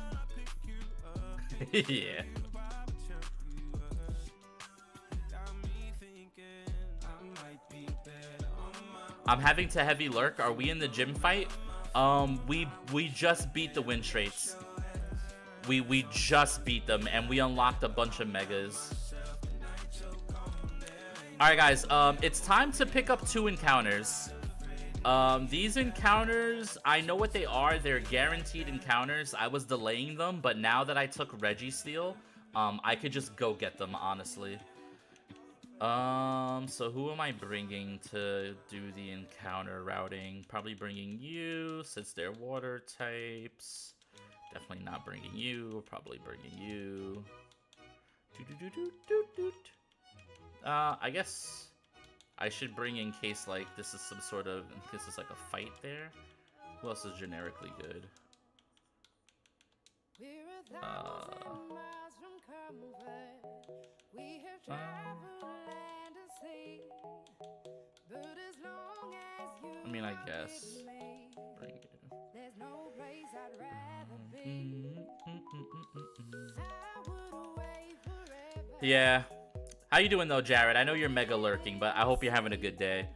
Yeah. I'm having to heavy lurk. Are we in the gym fight? We just beat the win straits. We just beat them and we unlocked a bunch of megas. Alright guys, it's time to pick up 2 encounters. These encounters, I know what they are. They're guaranteed encounters. I was delaying them, but now that I took Registeel, I could just go get them, honestly. So who am I bringing to do the encounter routing? Probably bringing you, since they're water types. Definitely not bringing you. Probably bringing you. I guess I should bring in case like this is some sort of, in case it's like a fight there. Who else is generically good? I mean, I guess. Bring you. Yeah. How you doing though, Jared? I know you're mega lurking, but I hope you're having a good day.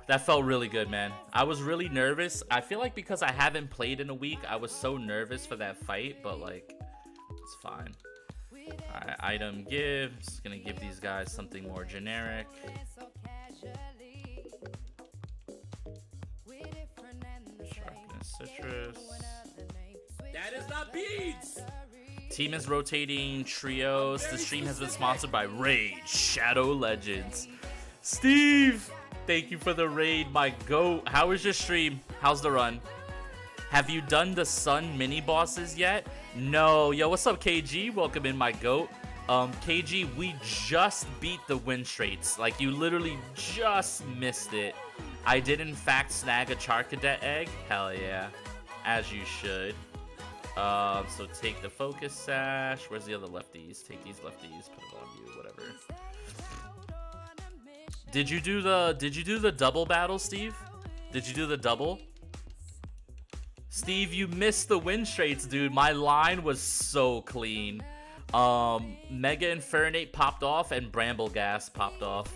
That felt really good, man. I was really nervous. I feel like because I haven't played in a week, I was so nervous for that fight, but like, it's fine. Alright, item give. Just gonna give these guys something more generic. Sharpness citrus. That is not beads! Team is rotating trios. The stream has been sponsored by Raid Shadow Legends. Steve, thank you for the raid, my goat. How is your stream? How's the run? Have you done the Sun mini bosses yet? No. Yo, what's up, KG? Welcome in, my goat. KG, we just beat the win straits. Like, you literally just missed it. I did, in fact, snag a Charcadet egg. Hell yeah. As you should. So take the focus sash. Where's the other lefties? Take these lefties, put it on you, whatever. Did you do the double battle, Steve? Did you do the double? Steve, you missed the win straits, dude. My line was so clean. Mega Infernate popped off and Bramble Gas popped off.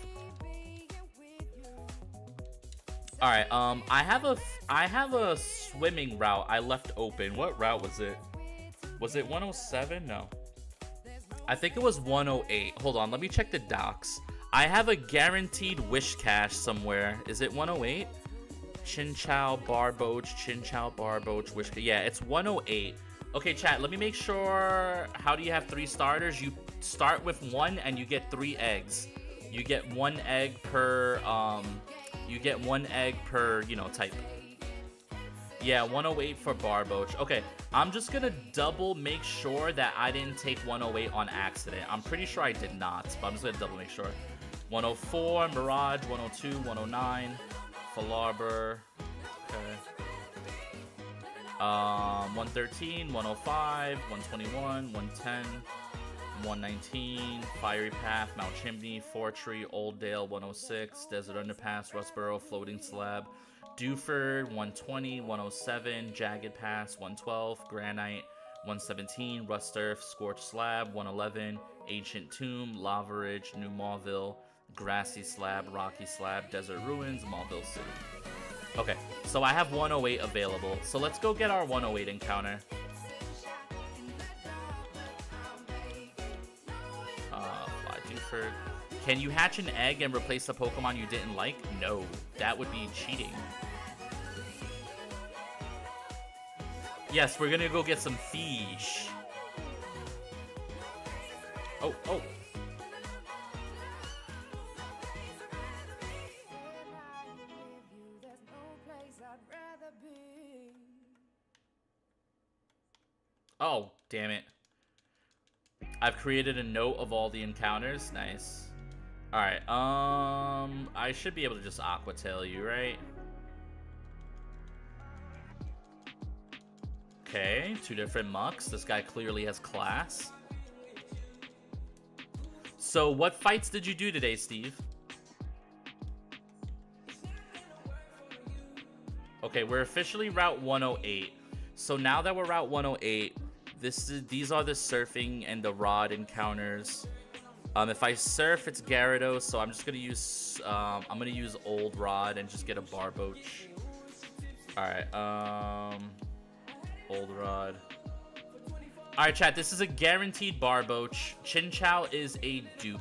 All right, I have a swimming route I left open. What route was it? Was it 107? No. I think it was 108. Hold on, let me check the docs. I have a guaranteed wish cache somewhere. Is it 108? Chinchou, Barboach, wish cache. Yeah, it's 108. Okay, chat, let me make sure. How do you have 3 starters? You start with 1 and you get 3 eggs. You get 1 egg per, you know, type. Yeah, 108 for Barboach. Okay, I'm just gonna double make sure that I didn't take 108 on accident. I'm pretty sure I did not, but I'm just gonna double make sure. 104, Mirage, 102, 109, Falarbur. Okay. 113, 105, 121, 110, 119, Fiery Path, Mount Chimney, Fortree, Oldale, 106, Desert Underpass, Rustboro, Floating Slab, Dewford, 120, 107, Jagged Pass, 112, Granite, 117, Rust Earth, Scorched Slab, 111, Ancient Tomb, Lava Ridge, New Mauville, Grassy Slab, Rocky Slab, Desert Ruins, Mauville City. Okay, so I have 108 available. So let's go get our 108 encounter. Fly Dewford. Can you hatch an egg and replace a Pokemon you didn't like? No, that would be cheating. Yes, we're gonna go get some fish. Oh, oh. Oh, damn it. I've created a note of all the encounters. Nice. Alright, I should be able to just Aqua Tail you, right? Okay, 2 different mucks. This guy clearly has class. So, what fights did you do today, Steve? Okay, we're officially Route 108. So now that we're Route 108, these are the surfing and the rod encounters. If I surf, it's Gyarados, so I'm just gonna use Old Rod and just get a Barboach. All right, Old Rod. All right, chat. This is a guaranteed Barboach. Chinchou is a dupe.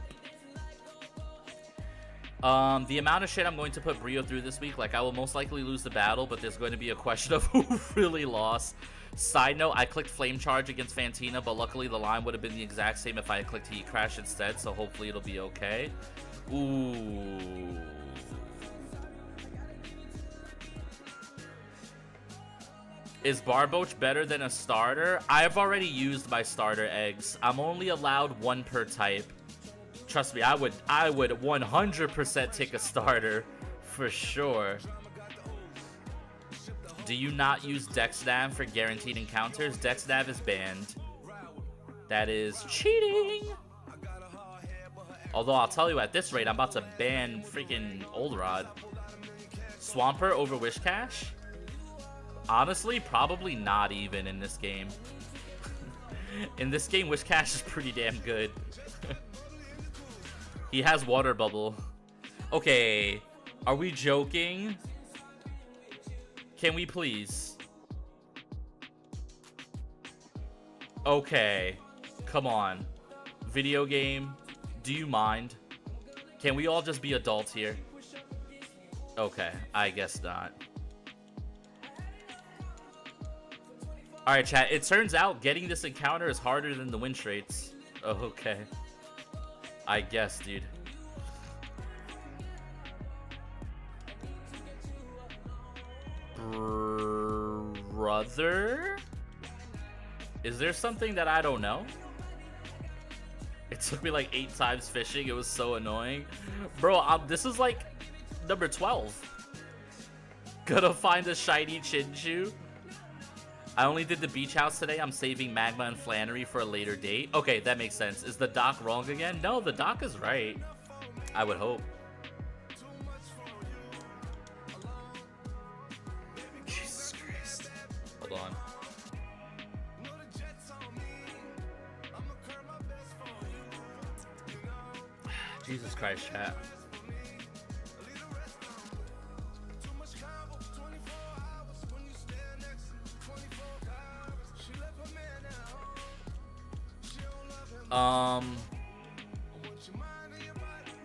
The amount of shit I'm going to put Brio through this week, like I will most likely lose the battle, but there's going to be a question of who really lost. Side note, I clicked Flame Charge against Fantina, but luckily the line would have been the exact same if I had clicked Heat Crash instead, so hopefully it'll be okay. Ooh. Is Barboach better than a starter? I've already used my starter eggs. I'm only allowed 1 per type. Trust me, I would 100% take a starter for sure. Do you not use DexNav for guaranteed encounters? DexNav is banned. That is cheating. Although I'll tell you, at this rate, I'm about to ban freaking Old Rod. Swampert over Wishcash? Honestly, probably not even in this game. In this game, Wishcash is pretty damn good. He has Water Bubble. Okay. Are we joking? Can we please? Okay. Come on. Video game. Do you mind? Can we all just be adults here? Okay. I guess not. Alright, chat. It turns out getting this encounter is harder than the win rates. Oh, okay. I guess, dude. Brother? Is there something that I don't know? It took me like 8 times fishing. It was so annoying. Bro, this is like number 12. Gonna find a shiny Chinchu. I only did the beach house today. I'm saving Magma and Flannery for a later date. Okay, that makes sense. Is the doc wrong again? No, the doc is right. I would hope. Jesus Christ. Hold on. Jesus Christ, chat.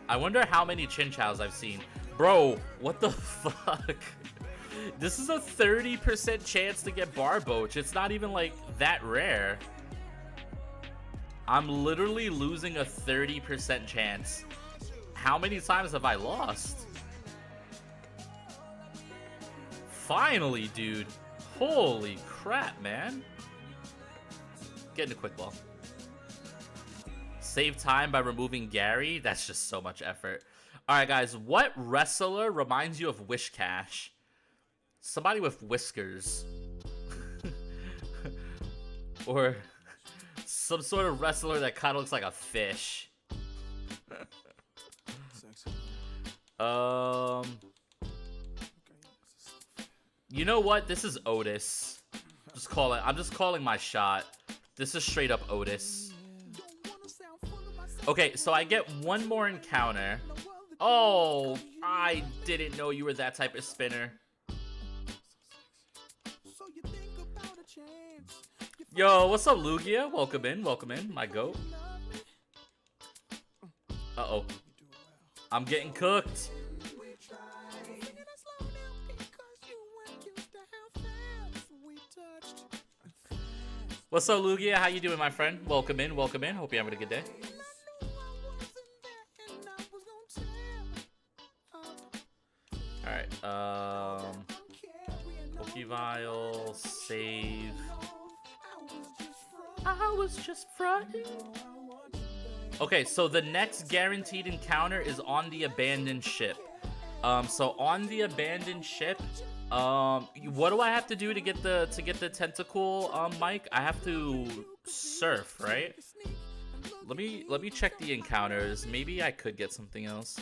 I wonder how many Chinchows I've seen. Bro, what the fuck? This is a 30% chance to get Barboach. It's not even like that rare. I'm literally losing a 30% chance. How many times have I lost? Finally, dude. Holy crap, man. Get into quick ball. Save time by removing Gary. That's just so much effort. All right, guys. What wrestler reminds you of Wishcash? Somebody with whiskers. Or some sort of wrestler that kind of looks like a fish. You know what? This is Otis. Just call it. I'm just calling my shot. This is straight up Otis. Okay, so I get one more encounter. Oh, I didn't know you were that type of spinner. Yo, what's up, Lugia? Welcome in, my goat. Uh-oh. I'm getting cooked. What's up, Lugia? How you doing, my friend? Welcome in. Hope you're having a good day. Alright, Pokevile, save. I was just frightened. Okay, so the next guaranteed encounter is on the abandoned ship. So on the abandoned ship, what do I have to do to get the tentacle, Mike? I have to surf, right? Let me check the encounters. Maybe I could get something else.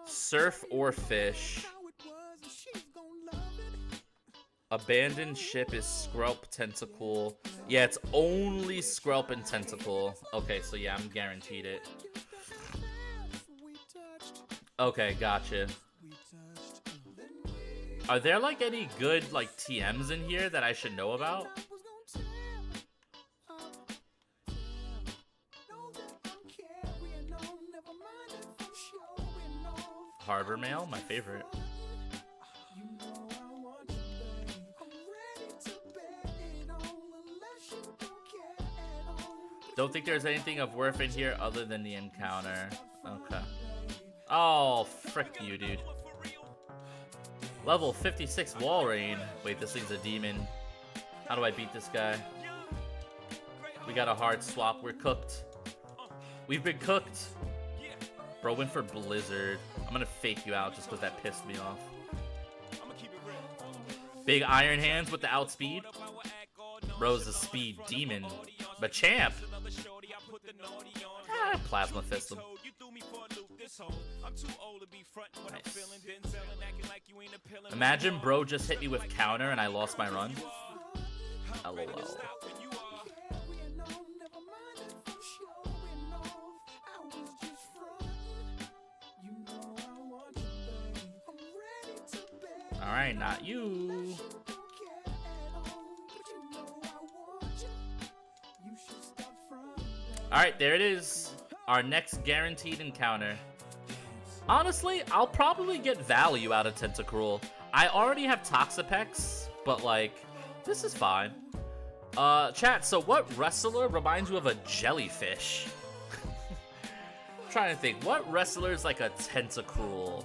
Surf or fish. Abandoned ship is Skrelp, Tentacle. Yeah, it's only Skrelp and Tentacle. Okay, so yeah, I'm guaranteed it. Okay, gotcha. Are there like any good like TMs in here that I should know about? Harbor Mail, my favorite. Don't think there's anything of worth in here other than the encounter. Okay. Oh, frick you, dude. Level 56 Walrein. Wait, this thing's a demon. How do I beat this guy? We got a hard swap. We're cooked. We've been cooked. Bro went for Blizzard. I'm gonna fake you out just because that pissed me off. Big Iron Hands with the outspeed. Bro's a speed demon. But champ. Ah, Plasma Fist him. Nice. Imagine bro just hit me with counter and I lost my run. LOL. Alright, not you. Alright, there it is. Our next guaranteed encounter. Honestly, I'll probably get value out of Tentacruel. I already have Toxapex, but like, this is fine. Chat, so what wrestler reminds you of a jellyfish? I'm trying to think, what wrestler is like a Tentacruel?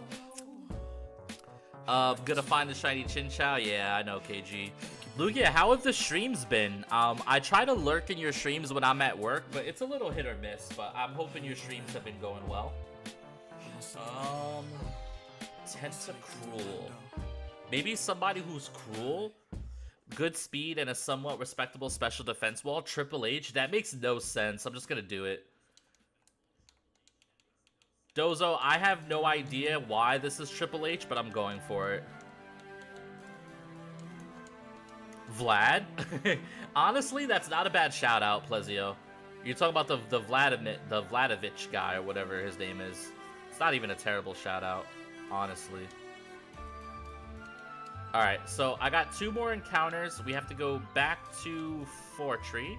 Gonna find the shiny Chinchou? Yeah, I know, KG. Lugia, how have the streams been? I try to lurk in your streams when I'm at work, but it's a little hit or miss, but I'm hoping your streams have been going well. Tentacruel. Maybe somebody who's cruel, good speed, and a somewhat respectable special defense wall. Triple H. That makes no sense. I'm just gonna do it. Dozo, I have no idea why this is Triple H, but I'm going for it. Vlad? Honestly, that's not a bad shout out, Plezio. You're talking about the Vladovich guy or whatever his name is. It's not even a terrible shout out, honestly. Alright, so I got 2 more encounters. We have to go back to Fortree.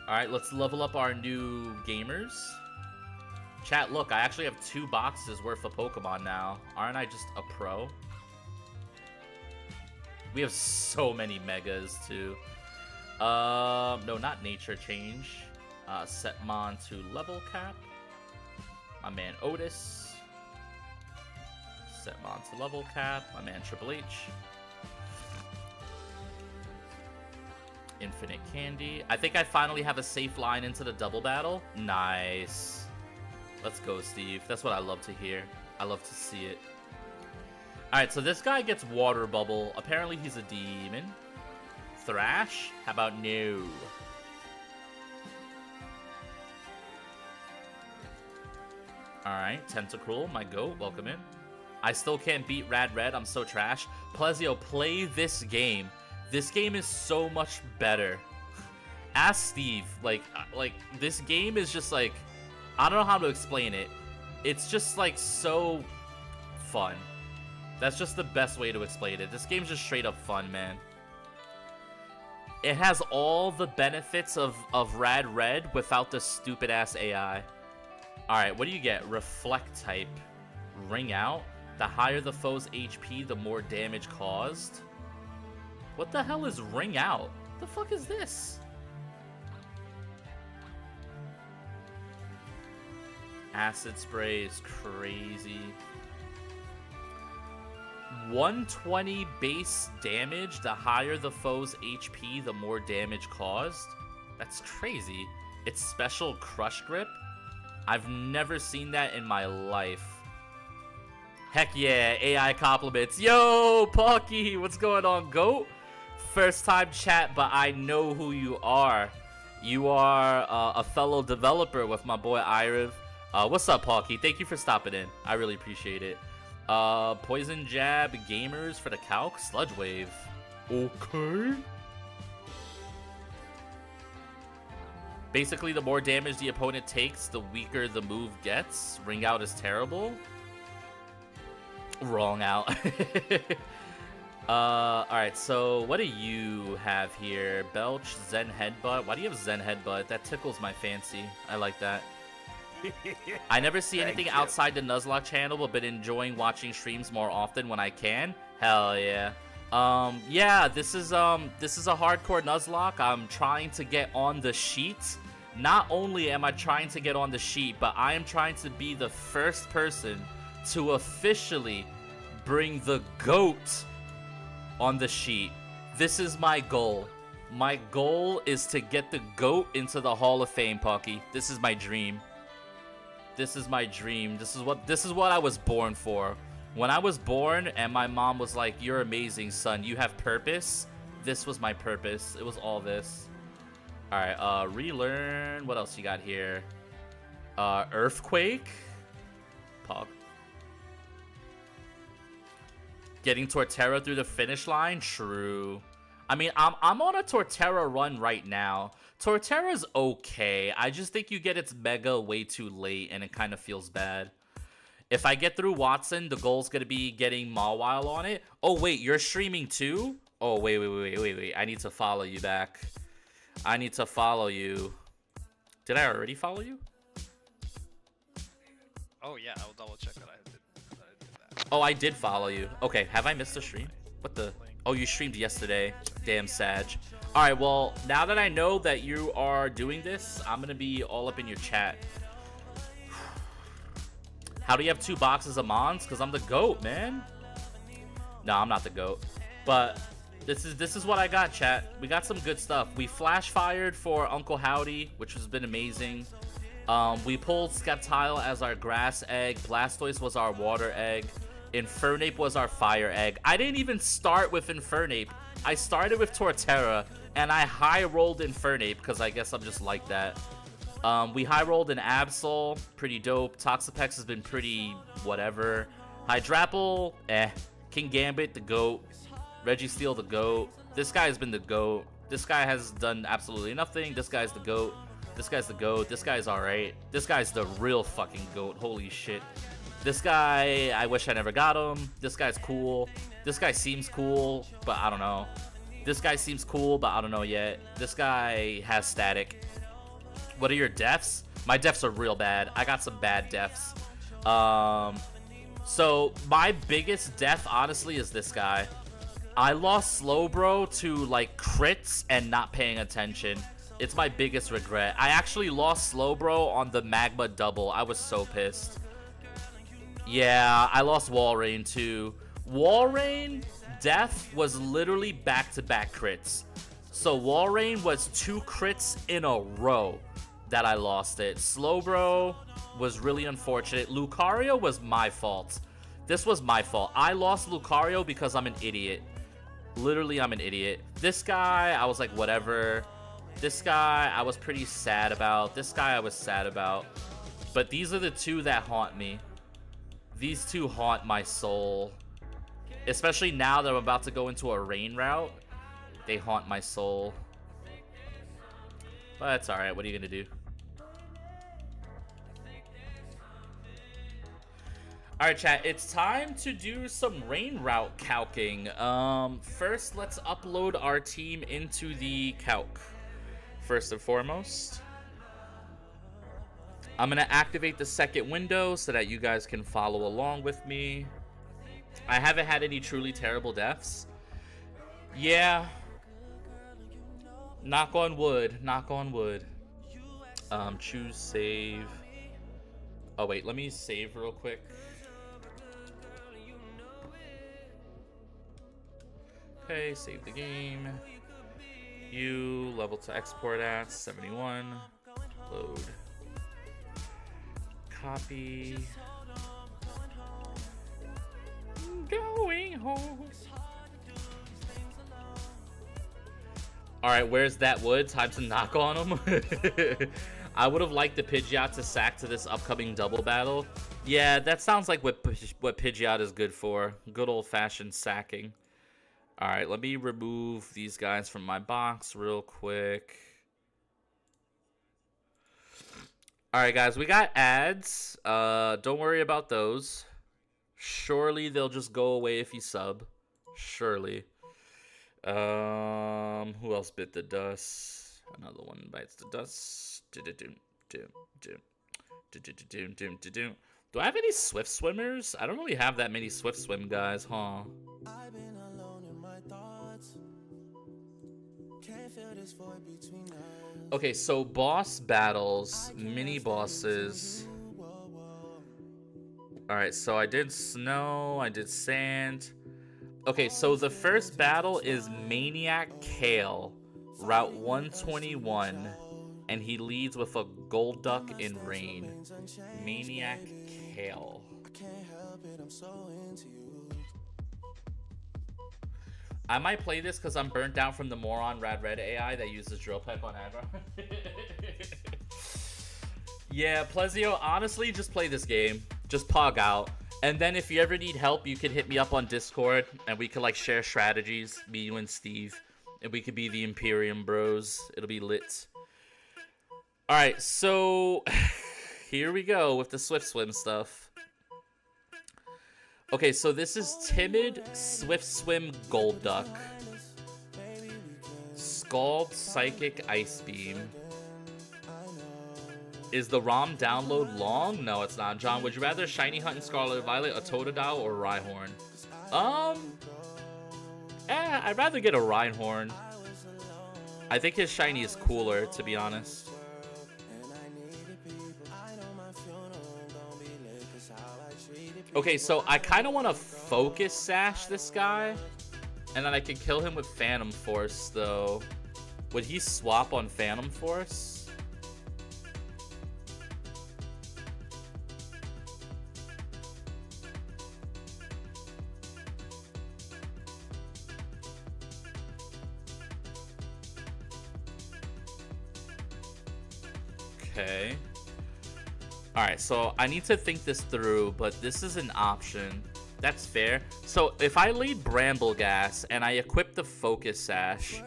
Alright, let's level up our new gamers. Chat, look, I actually have 2 boxes worth of Pokemon now. Aren't I just a pro? We have so many Megas, too. No, not Nature Change. Setmon to Level Cap. My man Otis. Setmon to Level Cap. My man Triple H. Infinite Candy. I think I finally have a safe line into the double battle. Nice. Let's go, Steve. That's what I love to hear. I love to see it. Alright, so this guy gets Water Bubble. Apparently he's a demon. Thrash? How about no? Alright, Tentacruel, my goat. Welcome in. I still can't beat Rad Red. I'm so trash. Plezio, play this game. This game is so much better. Ask Steve. Like this game is just like, I don't know how to explain it. It's just like so fun. That's just the best way to explain it. This game's just straight up fun, man. It has all the benefits of Rad Red without the stupid ass AI. Alright, what do you get? Reflect type. Ring Out. The higher the foe's HP, the more damage caused. What the hell is Ring Out? The fuck is this? Acid Spray is crazy. 120 base damage. The higher the foe's HP, the more damage caused. That's crazy. It's special Crush Grip. I've never seen that in my life. Heck yeah, AI compliments. Yo, Pocky, what's going on, GOAT? First time chat, but I know who you are. You are a fellow developer with my boy Iriv. What's up, Pocky? Thank you for stopping in. I really appreciate it. Poison Jab Gamers for the Calc. Sludge Wave. Okay. Basically, the more damage the opponent takes, the weaker the move gets. Ring Out is terrible. Wrong out. Alright, so what do you have here? Belch, Zen Headbutt. Why do you have Zen Headbutt? That tickles my fancy. I like that. I never see anything outside the Nuzlocke channel, but been enjoying watching streams more often when I can. Hell yeah. Yeah, this is a hardcore Nuzlocke. I'm trying to get on TheSheet. Not only am I trying to get on TheSheet, but I am trying to be the first person to officially bring the GOAT on TheSheet. This is my goal. My goal is to get the GOAT into the Hall of Fame, Pocky. This is my dream. This is my dream. This is what I was born for. When I was born and my mom was like, "You're amazing, son. You have purpose." This was my purpose. It was all this. All right, relearn. What else you got here? Earthquake. Pog. Getting Torterra through the finish line? True. I mean, I'm on a Torterra run right now. Torterra's okay. I just think you get its Mega way too late, and it kind of feels bad. If I get through Watson, the goal's gonna be getting Mawile on it. Oh wait, you're streaming too? Oh wait. I need to follow you back. I need to follow you. Did I already follow you? Oh yeah, I'll double check that I did that. Oh, I did follow you. Okay, have I missed a stream? What the? Oh, you streamed yesterday. Damn, Sag. All right, well, now that I know that you are doing this, I'm gonna be all up in your chat. How do you have 2 boxes of Mons? Because I'm the GOAT, man. No, I'm not the GOAT. But this is what I got, chat. We got some good stuff. We flash fired for Uncle Howdy, which has been amazing. We pulled Sceptile as our grass egg. Blastoise was our water egg. Infernape was our fire egg. I didn't even start with Infernape. I started with Torterra, and I high-rolled Infernape because I guess I'm just like that. We high-rolled an Absol, pretty dope. Toxapex has been pretty whatever. Hydrapple, King Gambit, the GOAT. Registeel, the GOAT. This guy has been the GOAT. This guy has done absolutely nothing. This guy's the GOAT. This guy's the GOAT. This guy's alright. This guy's the real fucking GOAT. Holy shit. This guy, I wish I never got him. This guy's cool. This guy seems cool, but I don't know. This guy seems cool, but I don't know yet. This guy has static. What are your defs? My defs are real bad. I got some bad defs. So my biggest def, honestly, is this guy. I lost Slowbro to like crits and not paying attention. It's my biggest regret. I actually lost Slowbro on the Magma double. I was so pissed. Yeah, I lost Walrein too. Walrein death was literally back-to-back crits. So Walrein was 2 crits in a row that I lost it. Slowbro was really unfortunate. Lucario was my fault. This was my fault. I lost Lucario because I'm an idiot. Literally, I'm an idiot. This guy, I was like, whatever. This guy, I was pretty sad about. This guy, I was sad about. But these are the 2 that haunt me. These 2 haunt my soul. Especially now that I'm about to go into a rain route. They haunt my soul. But it's alright. What are you going to do? Alright, chat. It's time to do some rain route calcing. First, let's upload our team into the calc. First and foremost. I'm going to activate the second window so that you guys can follow along with me. I haven't had any truly terrible deaths. Yeah. Knock on wood. Knock on wood. Choose save. Oh, wait. Let me save real quick. Okay, save the game. You, level to export at 71. Load. Copy. Going home. Alright, where's that wood? Time to knock on him. I would have liked the Pidgeot to sack to this upcoming double battle. Yeah, that sounds like what Pidgeot is good for. Good old-fashioned sacking. Alright, let me remove these guys from my box real quick. Alright, guys, we got ads. Don't worry about those. Surely they'll just go away if you sub. Surely. Who else bit the dust? Another one bites the dust. Do I have any Swift Swimmers? I don't really have that many Swift Swim guys, huh? I've been alone in my thoughts. Can't feel this void between us. Okay, so boss battles, mini bosses. Alright, so I did snow, I did sand. Okay, so the first battle is Maniac Kale, Route 121, and he leads with a Golduck in rain. Maniac Kale. I might play this because I'm burnt out from the moron Rad Red AI that uses Drill Peck on aggro. Yeah, Plezio, honestly, just play this game. Just pog out. And then if you ever need help, you can hit me up on Discord, and we could, like, share strategies, me, you, and Steve. And we could be the Imperium bros. It'll be lit. Alright, so here we go with the Swift Swim stuff. Okay, so this is Timid, Swift Swim, Gold Duck. Scald, Psychic, Ice Beam. Is the ROM download long? No, it's not. John, would you rather Shiny Hunt and Scarlet Violet, a Totodile, or a Rhyhorn? I'd rather get a Rhyhorn. I think his Shiny is cooler, to be honest. Okay, so I kind of want to Focus Sash this guy, and then I can kill him with Phantom Force, though. Would he swap on Phantom Force? Okay. Alright, so I need to think this through, but this is an option. That's fair. So if I lead Brambleghast and I equip the Focus Sash,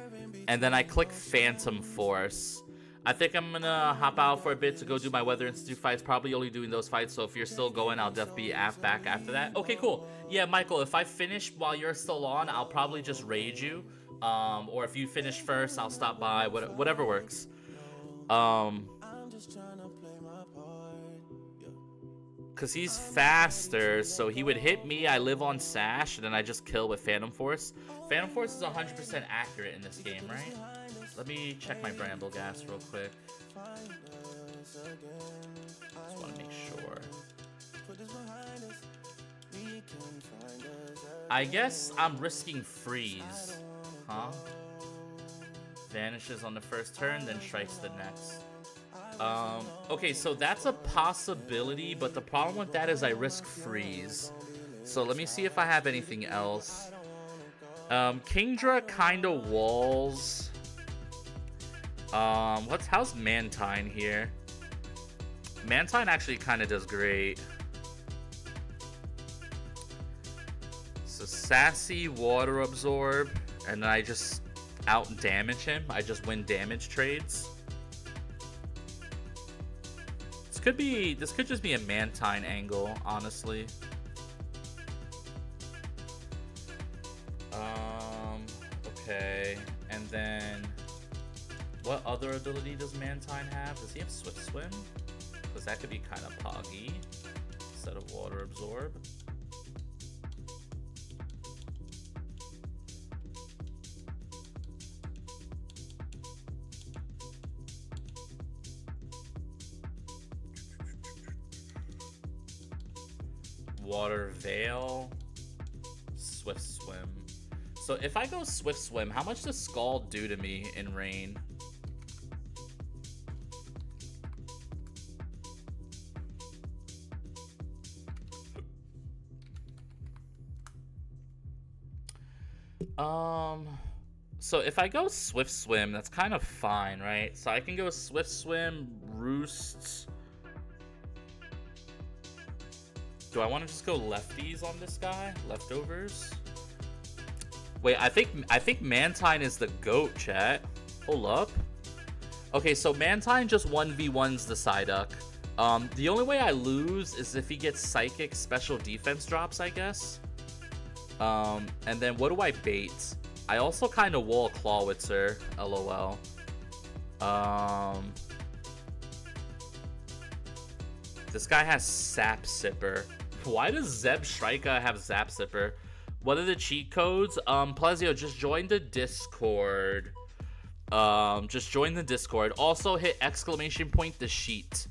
and then I click Phantom Force, I think I'm gonna hop out for a bit to go do my Weather Institute fights, probably only doing those fights, so if you're still going, I'll definitely be back after that. Okay, cool. Yeah, Michael, if I finish while you're still on, I'll probably just raid you. Or if you finish first, I'll stop by, whatever works. Because he's faster, so he would hit me, I live on Sash, and then I just kill with Phantom Force. Phantom Force is 100% accurate in this game, right? Let me check my Brambleghast real quick. Just want to make sure. I guess I'm risking Freeze. Huh? Vanishes on the first turn, then strikes the next. Okay, so that's a possibility, but the problem with that is I risk Freeze. So let me see if I have anything else. Kingdra kinda walls. How's Mantine here? Mantine actually kinda does great. So Sassy, Water Absorb, and then I just out damage him. I just win damage trades. This could just be a Mantine angle, honestly. Okay, and then what other ability does Mantine have? Does he have Swift Swim? Because that could be kind of poggy instead of Water Absorb. Water Veil, Swift Swim. So if I go Swift Swim, how much does Scald do to me in rain? So if I go Swift Swim, that's kind of fine, right? So I can go Swift Swim, Roost. Do I want to just go lefties on this guy? Leftovers? Wait, I think Mantine is the GOAT, chat. Hold up. Okay, so Mantine just 1v1s the Psyduck. The only way I lose is if he gets Psychic special defense drops, I guess. And then what do I bait? I also kind of wall Clawitzer, lol. This guy has Sap Sipper. Why does Zeb Shrika have Zap Sipper? What are the cheat codes? Plezio, just join the Discord. Just join the Discord. Also hit !TheSheet.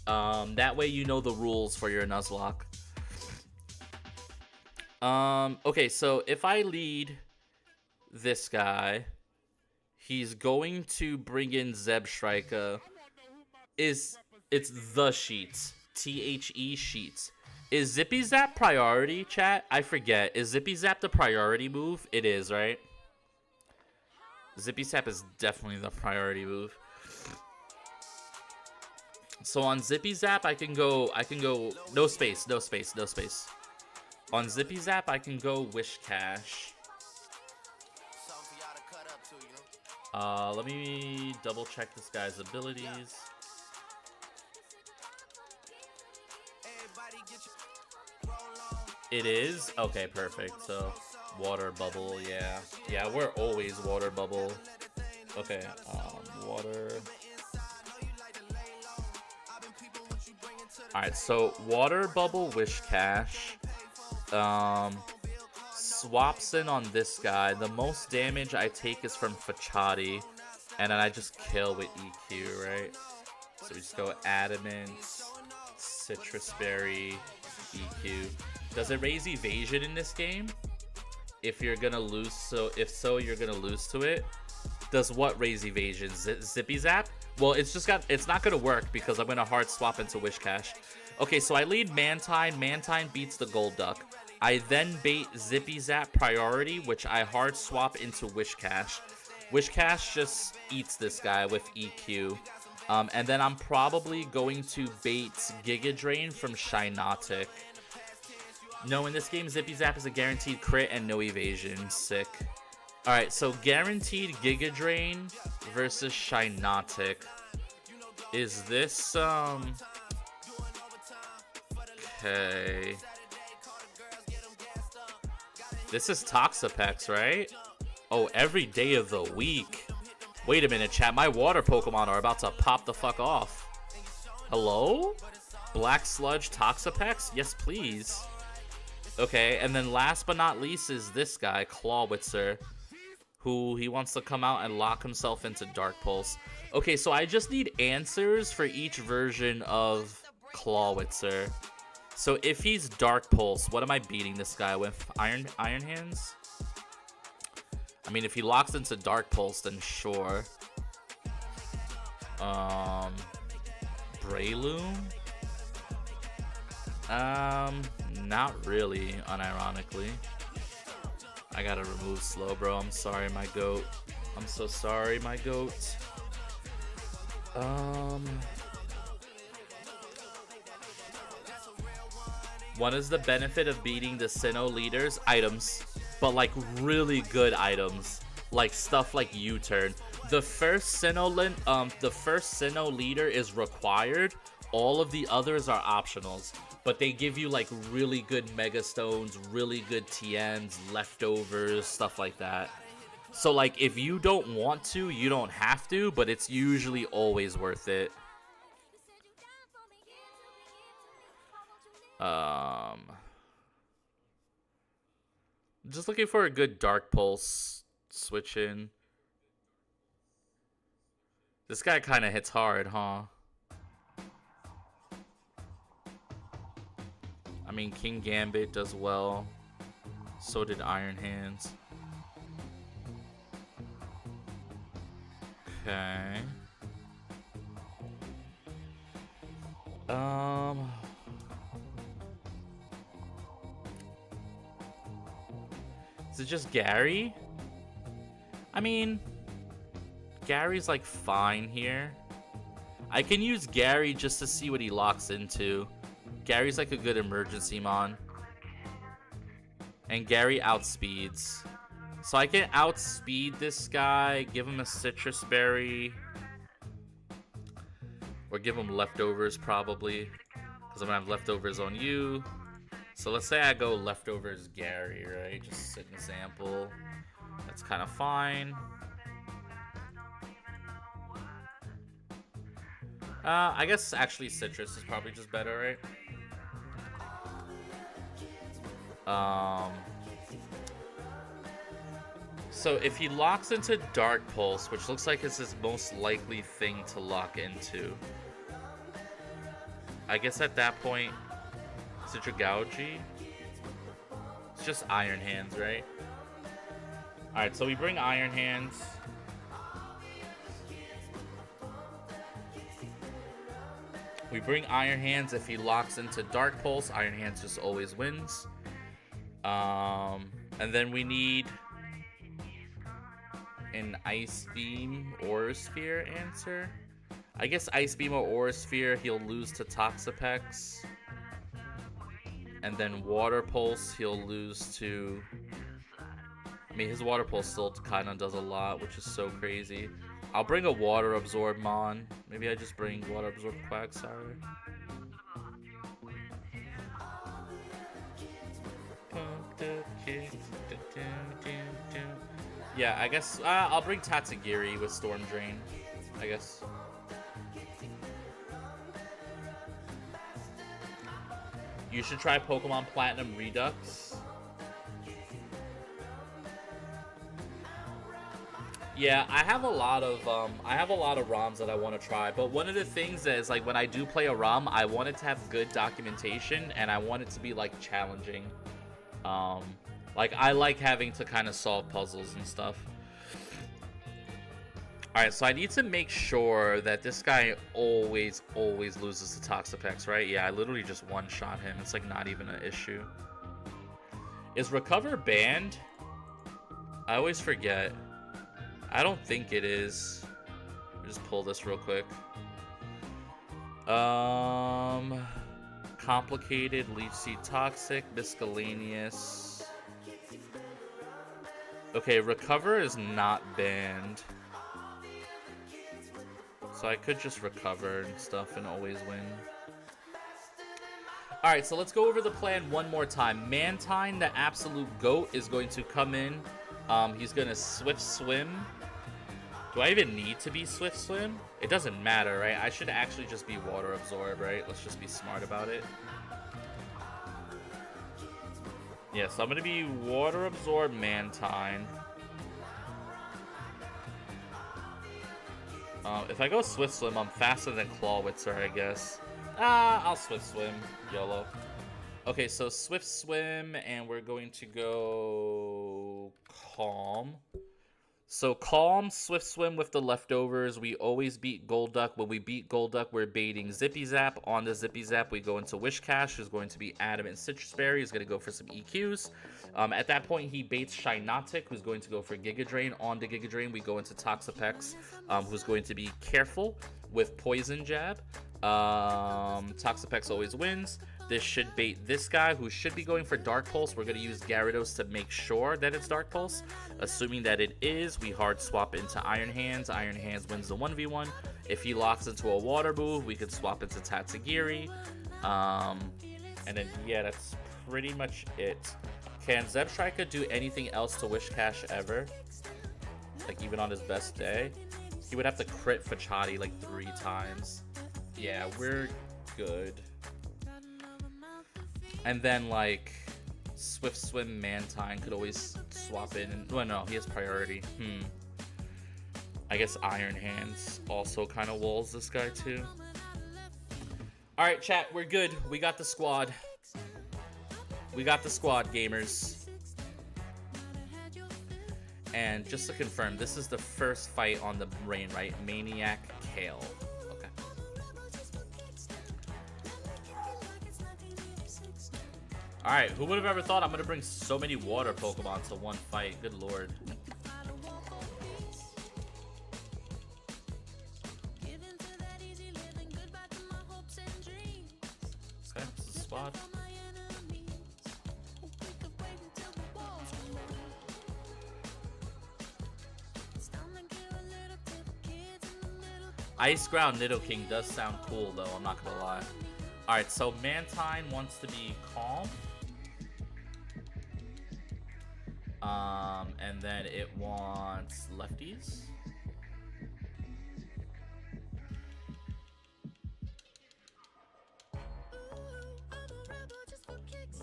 That way you know the rules for your Nuzlocke. Okay, so if I lead this guy, he's going to bring in Zeb Shrika. It's TheSheet. THE Sheets. Is Zippy Zap priority, chat? I forget. Is Zippy Zap the priority move? It is, right? Zippy Zap is definitely the priority move. So on Zippy Zap, I can go no space. On Zippy Zap, I can go Wish Cash. Let me double check this guy's abilities. It is? Okay, perfect. So, water bubble, yeah. Yeah, we're always water bubble. Okay, water. Alright, so water bubble wish cash. Swaps in on this guy. The most damage I take is from Fachati. And then I just kill with EQ, right? So we just go Adamant, Citrus Berry, EQ. Does it raise evasion in this game? If you're gonna lose, so if so, you're gonna lose to it. Does what raise evasion? Zippy Zap? Well, it's not gonna work because I'm gonna hard swap into Wish Cash. Okay, so I lead Mantine. Mantine beats the Gold Duck. I then bait Zippy Zap priority, which I hard swap into Wish Cash. Wish Cash just eats this guy with EQ. And then I'm probably going to bait Giga Drain from Shinotic. No, in this game, Zippy Zap is a guaranteed crit and no evasion. Sick. Alright, so guaranteed Giga Drain versus Shinotic. Is this, okay. This is Toxapex, right? Oh, every day of the week. Wait a minute, chat. My water Pokemon are about to pop the fuck off. Hello? Black Sludge Toxapex? Yes, please. Okay, and then last but not least is this guy, Clawitzer, who he wants to come out and lock himself into Dark Pulse. Okay, so I just need answers for each version of Clawitzer. So if he's Dark Pulse, what am I beating this guy with? Iron Hands? I mean, if he locks into Dark Pulse, then sure. Breloom? Not really, unironically. I gotta remove Slowbro. I'm sorry, my goat. I'm so sorry, my goat. What is the benefit of beating the Sinnoh leaders? Items. But like really good items. Like stuff like U-turn. The first Sinnoh leader is required. All of the others are optionals. But they give you like really good Mega Stones, really good TNs, leftovers, stuff like that. So like if you don't want to, you don't have to, but it's usually always worth it. I'm just looking for a good Dark Pulse switch in. This guy kind of hits hard, huh? I mean, King Gambit does well. So did Iron Hands. Okay. Is it just Gary? I mean, Gary's like fine here. I can use Gary just to see what he locks into. Gary's like a good emergency mon. And Gary outspeeds. So I can outspeed this guy, give him a Citrus Berry. Or give him leftovers probably. Because I'm gonna have leftovers on you. So let's say I go leftovers Gary, right? Just an example. That's kind of fine. I guess actually Citrus is probably just better, right? So if he locks into Dark Pulse, which looks like it's his most likely thing to lock into, I guess at that point, Citragouji? It's just Iron Hands, right? Alright, so we bring Iron Hands. We bring Iron Hands. If he locks into Dark Pulse, Iron Hands just always wins. And then we need an Ice Beam or Sphere answer. I guess Ice Beam or Aura Sphere, he'll lose to Toxapex. And then Water Pulse, he'll lose to... I mean, his Water Pulse still kind of does a lot, which is so crazy. I'll bring a Water Absorb Mon. Maybe I just bring Water Absorb Quagsire. Yeah, I guess I'll bring Tatsugiri with Storm Drain, I guess. You should try Pokemon Platinum Redux. Yeah, I have a lot of ROMs that I want to try, but one of the things is like when I do play a ROM, I want it to have good documentation and I want it to be like challenging. Like I like having to kind of solve puzzles and stuff. Alright, so I need to make sure that this guy always loses to Toxapex, right? Yeah, I literally just one-shot him. It's like not even an issue. Is Recover banned? I always forget. I don't think it is. Let me just pull this real quick. Complicated, Leech Seed Toxic, Miscellaneous. Okay, Recover is not banned. So I could just recover and stuff and always win. Alright, so let's go over the plan one more time. Mantine, the absolute GOAT, is going to come in. He's going to Swift Swim. Do I even need to be Swift Swim? It doesn't matter, right? I should actually just be Water Absorb, right? Let's just be smart about it. Yeah, so I'm going to be Water Absorb Mantine. If I go Swift Swim, I'm faster than Clawitzer, I guess. I'll Swift Swim. YOLO. Okay, so Swift Swim, and we're going to go Calm. So Calm, Swift Swim with the leftovers. We always beat Golduck. When we beat Golduck, we're baiting Zippy Zap. On the Zippy Zap, we go into Wish Cash, who's going to be Adamant Citrus Berry. He's going to go for some EQs. At that point, he baits Shynotic, who's going to go for Giga Drain. On the Giga Drain, we go into Toxapex, who's going to be Careful with Poison Jab. Toxapex always wins. This should bait this guy, who should be going for Dark Pulse. We're going to use Gyarados to make sure that it's Dark Pulse. Assuming that it is, we hard swap into Iron Hands. Iron Hands wins the 1v1. If he locks into a Water move, we could swap into Tatsugiri. And then, yeah, that's pretty much it. Can Zebstrika do anything else to Wish Cash ever? Like, even on his best day? He would have to crit Fachati like 3 times. Yeah, we're good. And then, like, Swift Swim Mantine could always swap in. And, well, no, he has priority. I guess Iron Hands also kind of walls this guy, too. Alright, chat, we're good. We got the squad. We got the squad, gamers. And just to confirm, this is the first fight on the Rain, right? Maniac Kale. Okay. Alright, who would have ever thought I'm going to bring so many water Pokemon to one fight? Good lord. Okay, this is the squad. Ice Ground Nidoking does sound cool, though. I'm not gonna lie. Alright, so Mantine wants to be Calm. And then it wants lefties.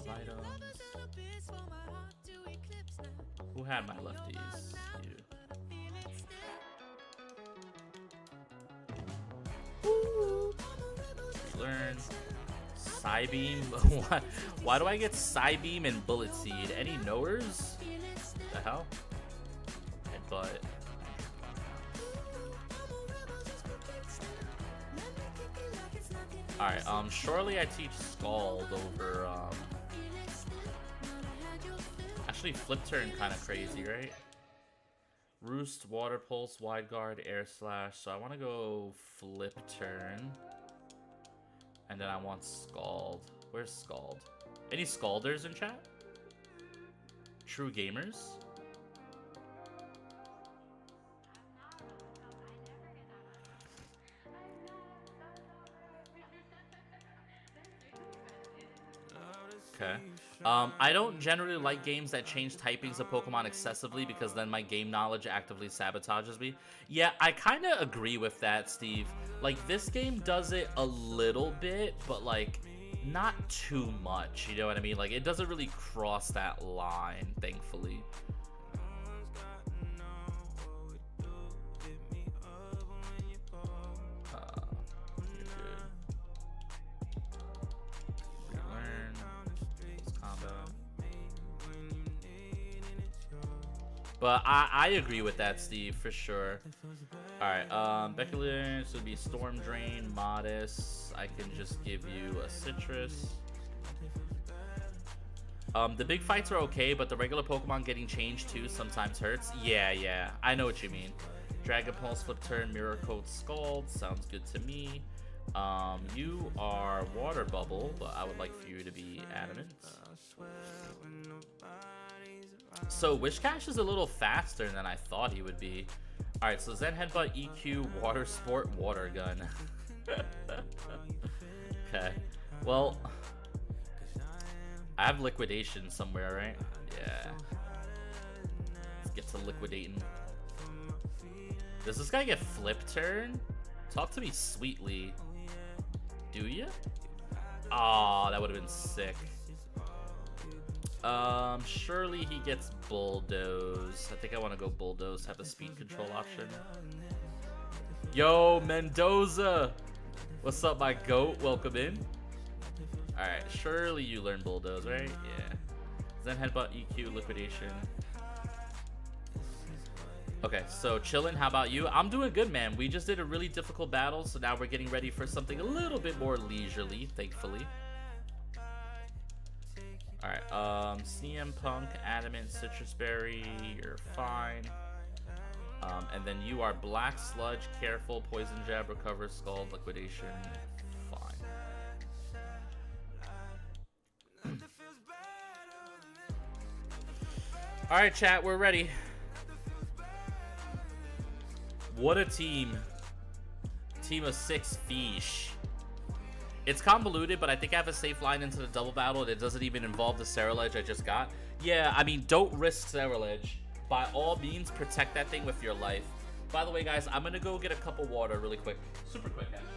Items. Who had my lefties? You. Learn Psybeam. Why do I get Psybeam and Bullet Seed? Any knowers? The hell? Headbutt. Alright, surely I teach Scald over actually Flip Turn kinda crazy, right? Roost, Water Pulse, Wide Guard, Air Slash. So I wanna go Flip Turn. And then I want Scald. Where's Scald? Any Scalders in chat? True Gamers? Okay. I don't generally like games that change typings of Pokemon excessively because then my game knowledge actively sabotages me. Yeah, I kind of agree with that, Steve. Like, this game does it a little bit, but, like, not too much, you know what I mean? Like, it doesn't really cross that line, thankfully. But I agree with that, Steve, for sure. Alright, Becky Lynch would be Storm Drain, Modest. I can just give you a Citrus. The big fights are okay, but the regular Pokemon getting changed too sometimes hurts. Yeah, I know what you mean. Dragon Pulse, Flip Turn, Mirror Coat, Scald. Sounds good to me. You are Water Bubble, but I would like for you to be Adamant. So Wishcash is a little faster than I thought he would be. Alright, so Zen Headbutt, EQ, Water Sport, Water Gun. Okay. Well, I have Liquidation somewhere, right? Yeah. Let's get to liquidating. Does this guy get Flip Turn? Talk to me sweetly. Do you? Aw, that would have been sick. Surely he gets Bulldoze. I think I want to go Bulldoze, have a speed control option. Yo, Mendoza! What's up, my goat? Welcome in. Alright, surely you learn Bulldoze, right? Yeah. Zen Headbutt, EQ, Liquidation. Okay, so chillin', how about you? I'm doing good, man. We just did a really difficult battle, so now we're getting ready for something a little bit more leisurely, thankfully. Alright, CM Punk, Adamant, Citrus Berry, you're fine. And then you are Black Sludge, Careful, Poison Jab, Recover, Scald, Liquidation, fine. Alright, chat, we're ready. What a team. Team of 6 fish. It's convoluted, but I think I have a safe line into the double battle. It doesn't even involve the Ceruledge I just got. Yeah, I mean, don't risk Ceruledge. By all means, protect that thing with your life. By the way, guys, I'm going to go get a cup of water really quick. Super quick, actually.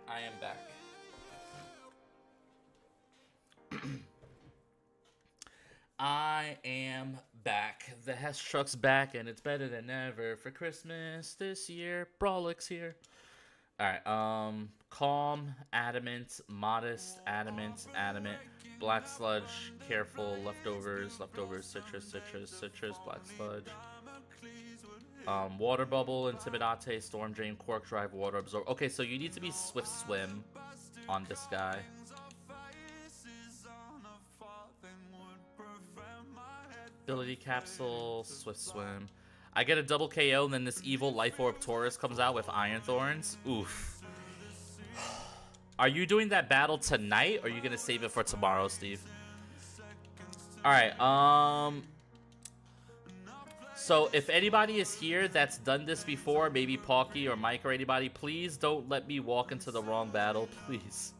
I am back. I am back. The Hess truck's back, and it's better than ever for Christmas this year. Brawlix here. Alright, Calm, Adamant, Modest, Adamant, Black Sludge, Careful, Leftovers, Citrus, Black Sludge. Water Bubble, Intimidate, Storm Drain, Quark Drive, Water Absorb. Okay, so you need to be Swift Swim on this guy. Ability Capsule, Swift Swim. I get a double KO, and then this evil Life Orb Taurus comes out with Iron Thorns. Oof. Are you doing that battle tonight, or are you going to save it for tomorrow, Steve? Alright, so if anybody is here that's done this before, maybe Palky or Mike or anybody, please don't let me walk into the wrong battle, please.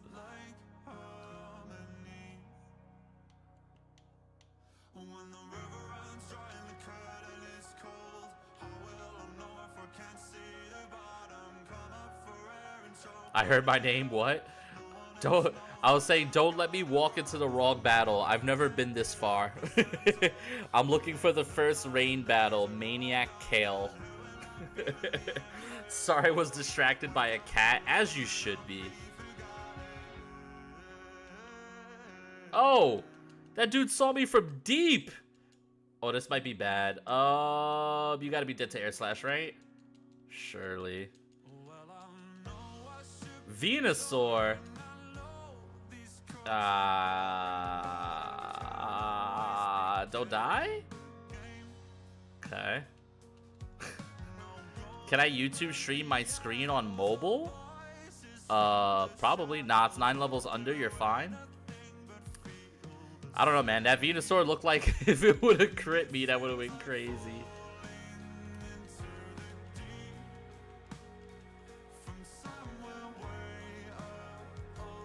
I heard my name, what? I was saying, don't let me walk into the wrong battle. I've never been this far. I'm looking for the first rain battle, Maniac Kale. Sorry I was distracted by a cat, as you should be. Oh, that dude saw me from deep. Oh, this might be bad. You gotta be dead to Air Slash, right? Surely. Venusaur. Don't die? Okay. Can I YouTube stream my screen on mobile? Probably. Nah, it's 9 levels under, you're fine. I don't know, man. That Venusaur looked like if it would have crit me, that would have been crazy.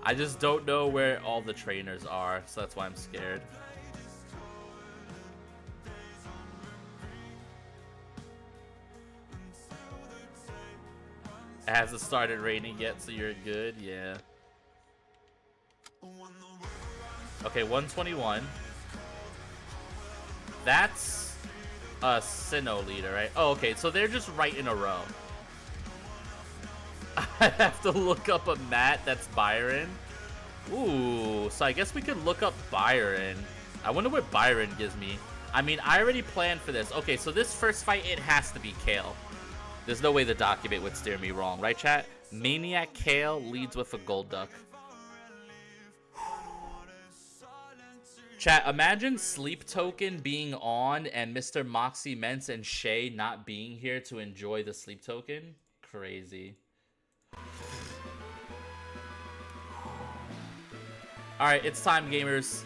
I just don't know where all the trainers are, so that's why I'm scared. It hasn't started raining yet, so you're good, yeah. Okay, 121. That's a Sinnoh leader, right? Oh, okay, so they're just right in a row. I have to look up a mat that's Byron. Ooh, so I guess we could look up Byron. I wonder what Byron gives me. I mean, I already planned for this. Okay, so this first fight, it has to be Kale. There's no way the document would steer me wrong, right, chat? Maniac Kale leads with a gold duck. Chat, imagine Sleep Token being on and Mr. Moxie Mence and Shay not being here to enjoy the Sleep Token. Crazy. Alright, it's time, gamers.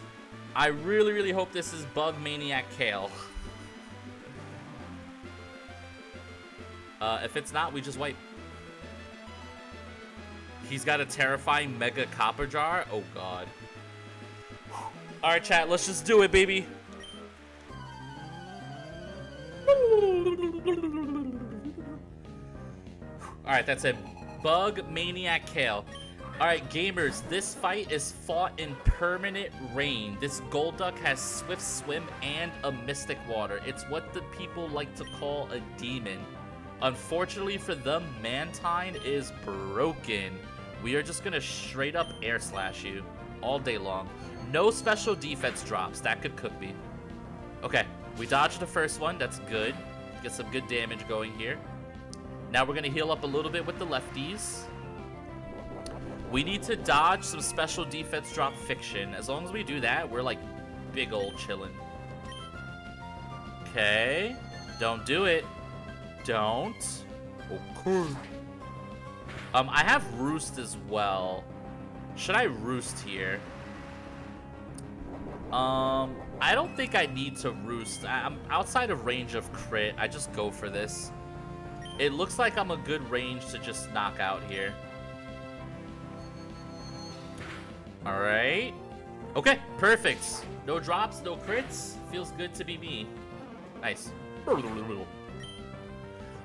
I really, really hope this is Bug Maniac Kale. If it's not, we just wipe. He's got a terrifying Mega Copper Jar. Oh, God. Alright, chat, let's just do it, baby. Alright, that's it. Bug Maniac Kale. Alright, gamers, this fight is fought in permanent rain. This Golduck has Swift Swim and a Mystic Water. It's what the people like to call a demon. Unfortunately for them, Mantine is broken. We are just gonna straight up air slash you all day long. No special defense drops. That could cook me. Okay, we dodged the first one. That's good. Get some good damage going here. Now we're gonna heal up a little bit with the lefties. We need to dodge some special defense drop fiction. As long as we do that, we're like big old chillin'. Okay. Don't do it. Don't. Okay. I have Roost as well. Should I Roost here? I don't think I need to Roost. I'm outside of range of crit. I just go for this. It looks like I'm a good range to just knock out here. Alright. Okay, perfect. No drops, no crits. Feels good to be me. Nice.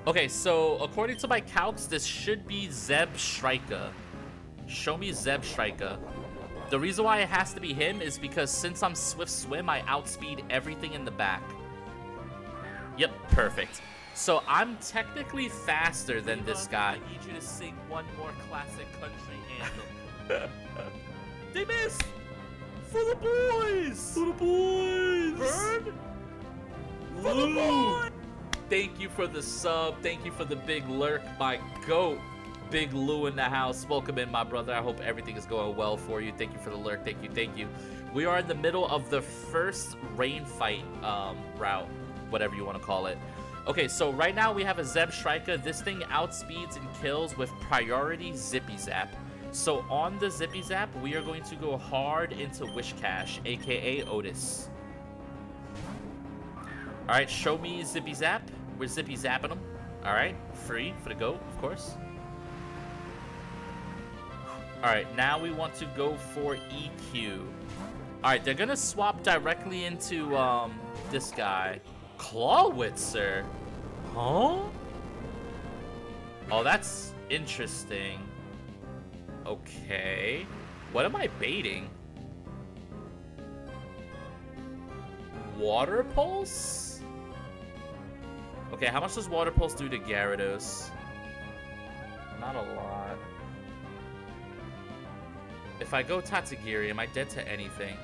Okay, so according to my calcs, this should be Zeb Shrika. Show me Zeb Shrika. The reason why it has to be him is because since I'm Swift Swim, I outspeed everything in the back. Yep, perfect. So I'm technically faster than this guy. I need you to sing one more classic country anthem. They missed! For the boys! For the boys! Bird? For the boys! Thank you for the sub. Thank you for the big lurk. My goat, Big Lou in the house. Welcome in, my brother. I hope everything is going well for you. Thank you for the lurk. Thank you. Thank you. We are in the middle of the first rain fight route, whatever you want to call it. Okay, so right now we have a Zeb Shrika. This thing outspeeds and kills with priority Zippy Zap. So on the Zippy Zap, we are going to go hard into Wish Cash, aka Otis. Alright, show me Zippy Zap. We're Zippy Zapping them. Alright, free for the goat, of course. Alright, now we want to go for EQ. Alright, they're gonna swap directly into this guy. Clawwitzer? Huh? Oh, that's interesting. Okay. What am I baiting? Water Pulse? Okay, how much does Water Pulse do to Gyarados? Not a lot. If I go Tatsugiri, am I dead to anything?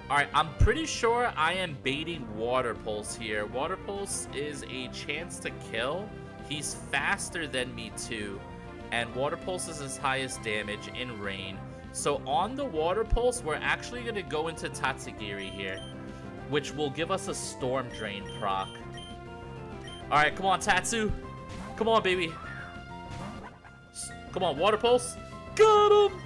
Alright, I'm pretty sure I am baiting Water Pulse here. Water Pulse is a chance to kill. He's faster than me too. And Water Pulse is his highest damage in rain. So on the water pulse, we're actually going to go into Tatsugiri here, which will give us a Storm Drain proc. Alright, come on, Tatsu. Come on, baby. Come on, water pulse. Got him!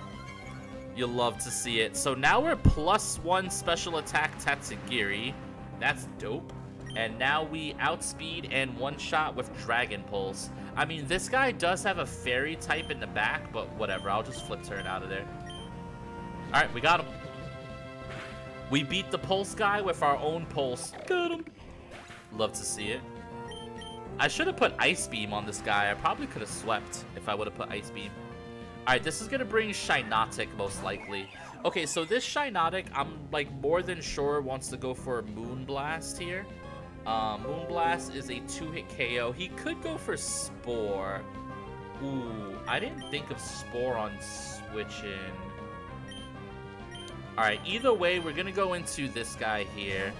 You'll love to see it. So now we're +1 special attack Tatsugiri. That's dope. And now we outspeed and one-shot with Dragon Pulse. I mean, this guy does have a fairy type in the back, but whatever. I'll just flip turn out of there. Alright, we got him. We beat the Pulse guy with our own Pulse. Got him. Love to see it. I should have put Ice Beam on this guy. I probably could have swept if I would have put Ice Beam. Alright, this is going to bring Shinotic most likely. Okay, so this Shinotic, I'm like more than sure wants to go for Moonblast here. Moonblast is a 2-hit KO. He could go for Spore. Ooh, I didn't think of Spore on switching. Alright, either way, we're going to go into this guy here.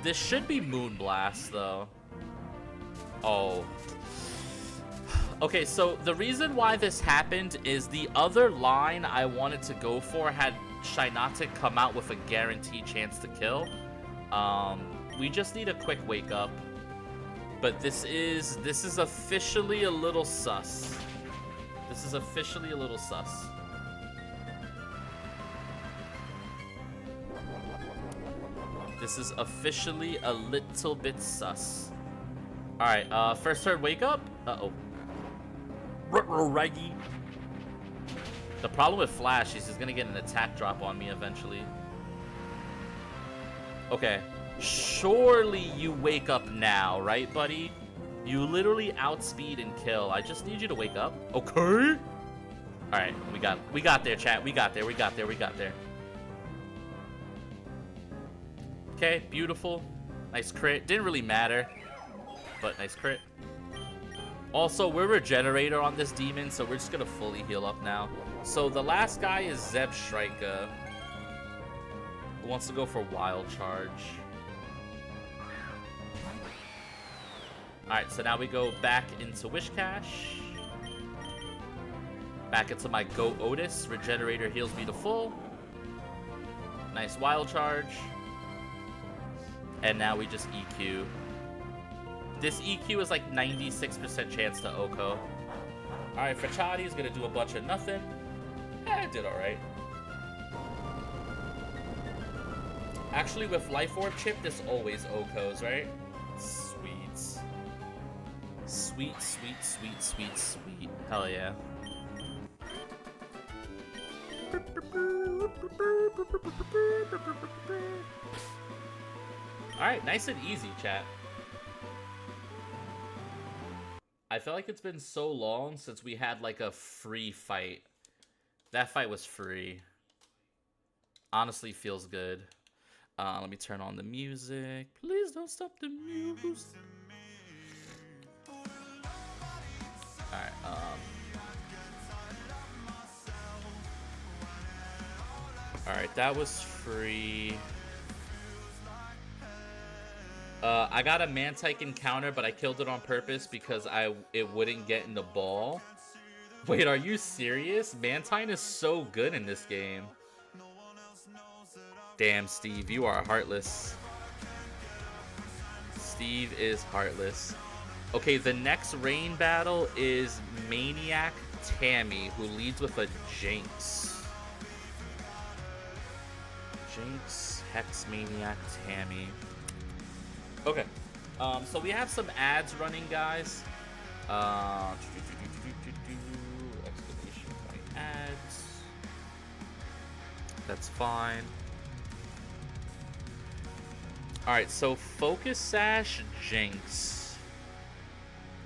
This should be Moonblast, though. Oh. Okay, so the reason why this happened is the other line I wanted to go for had Shinotic come out with a guaranteed chance to kill. We just need a quick wake up. But this is officially a little sus. This is officially a little sus. This is officially a little bit sus. Alright, first turn wake up. Uh-oh. Reggie. The problem with Flash is he's gonna get an attack drop on me eventually. Okay. Surely you wake up now, right, buddy? You literally outspeed and kill. I just need you to wake up. Okay. Alright, we got there, chat. We got there. Okay, beautiful. Nice crit. Didn't really matter, but nice crit. Also, we're Regenerator on this demon, so we're just gonna fully heal up now. So the last guy is Zeb Shrika, who wants to go for Wild Charge. Alright, so now we go back into Wishcash. Back into my Goat Otis. Regenerator heals me to full. Nice Wild Charge. And now we just EQ. This EQ is like 96% chance to Oko. Alright, Fachadi is gonna do a bunch of nothing. Did alright. Actually, with Life Orb Chip, this always Okos, right? Sweet. Sweet, sweet, sweet, sweet, sweet. Hell yeah. Alright, nice and easy, chat. I feel like it's been so long since we had like a free fight. That fight was free. Honestly, feels good. Let me turn on the music. Please don't stop the music. Alright, Alright, that was free. I got a Mantike encounter, but I killed it on purpose because it wouldn't get in the ball. Wait, are you serious? Mantine is so good in this game. Damn, Steve, you are heartless. Steve is heartless. Okay, the next rain battle is Maniac Tammy, who leads with a Jinx. Jinx, Hex, Maniac, Tammy. Okay, so we have some ads running, guys. Exclamation point ads. That's fine. Alright, so Focus Sash, Jinx.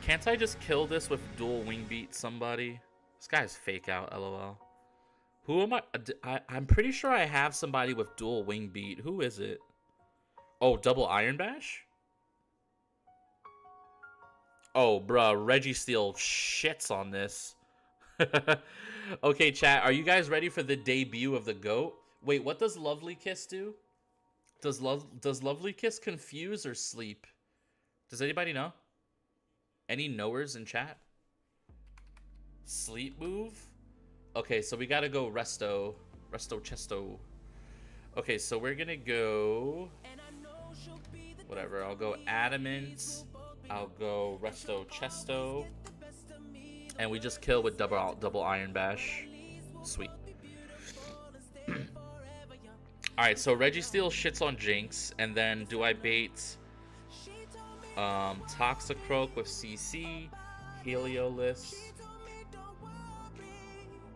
Can't I just kill this with dual wing beat somebody? This guy's fake out, lol. Who am I? I'm pretty sure I have somebody with dual wing beat. Who is it? Oh, double Iron Bash? Oh, bruh, Registeel shits on this. Okay, chat, are you guys ready for the debut of the GOAT? Wait, what does Lovely Kiss do? Does Lovely Kiss confuse or sleep? Does anybody know? Any knowers in chat? Sleep move? Okay, so we gotta go Resto. Resto Chesto. Okay, so we're gonna go... Whatever, I'll go Adamant. I'll go Resto Chesto. And we just kill with double Iron Bash. Sweet. Alright, so Registeel shits on Jinx. And then do I bait Toxicroak with CC, Heliolisk,